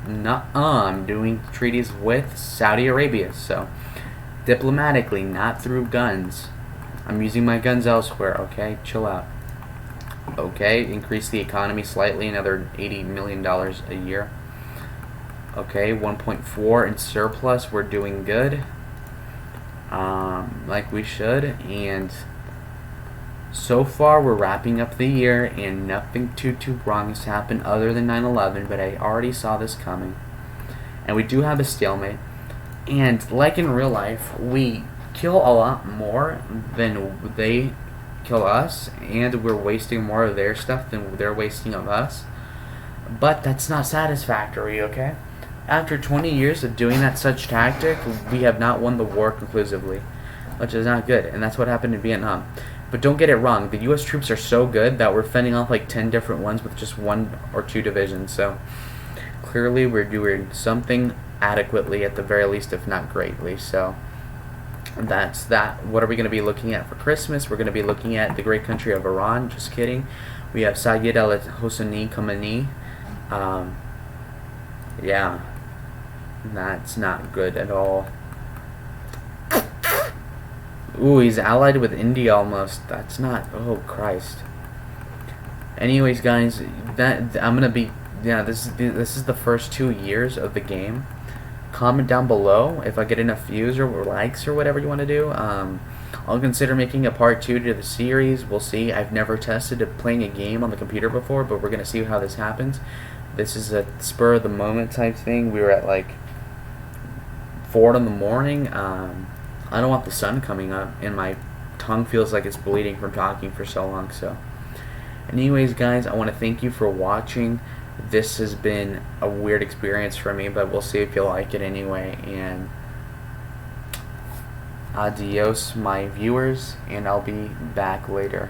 Nuh-uh. I'm doing treaties with Saudi Arabia, so diplomatically, not through guns. I'm using my guns elsewhere, okay? Chill out. Okay, increase the economy slightly, another $80 million a year. Okay, 1.4 in surplus, we're doing good. Like we should, and so far we're wrapping up the year, and nothing too wrong has happened other than 9/11, but I already saw this coming. And we do have a stalemate, and like in real life, we kill a lot more than they kill us, and we're wasting more of their stuff than they're wasting of us. But that's not satisfactory, okay? After 20 years of doing that such tactic, we have not won the war conclusively, which is not good, and that's what happened in Vietnam. But don't get it wrong, the U.S. troops are so good that we're fending off like 10 different ones with just 1 or 2 divisions, so clearly we're doing something adequately at the very least, if not greatly. So that's that. What are we going to be looking at for Christmas? We're going to be looking at the great country of Iran. Just kidding. We have Sayyid al-Hosseini Khamenei. Yeah, that's not good at all. Ooh, he's allied with India almost. That's not. Oh Christ. Anyways, guys, that I'm gonna be. Yeah, this is the first 2 years of the game. Comment down below if I get enough views or likes or whatever you want to do. I'll consider making a part 2 to the series. We'll see. I've never tested playing a game on the computer before, but we're gonna see how this happens. This is a spur of the moment type thing. We were at like 4 in the morning. I don't want the sun coming up, and my tongue feels like it's bleeding from talking for so long. So, anyways, guys, I want to thank you for watching. This has been a weird experience for me, but we'll see if you like it anyway. And adios, my viewers, and I'll be back later.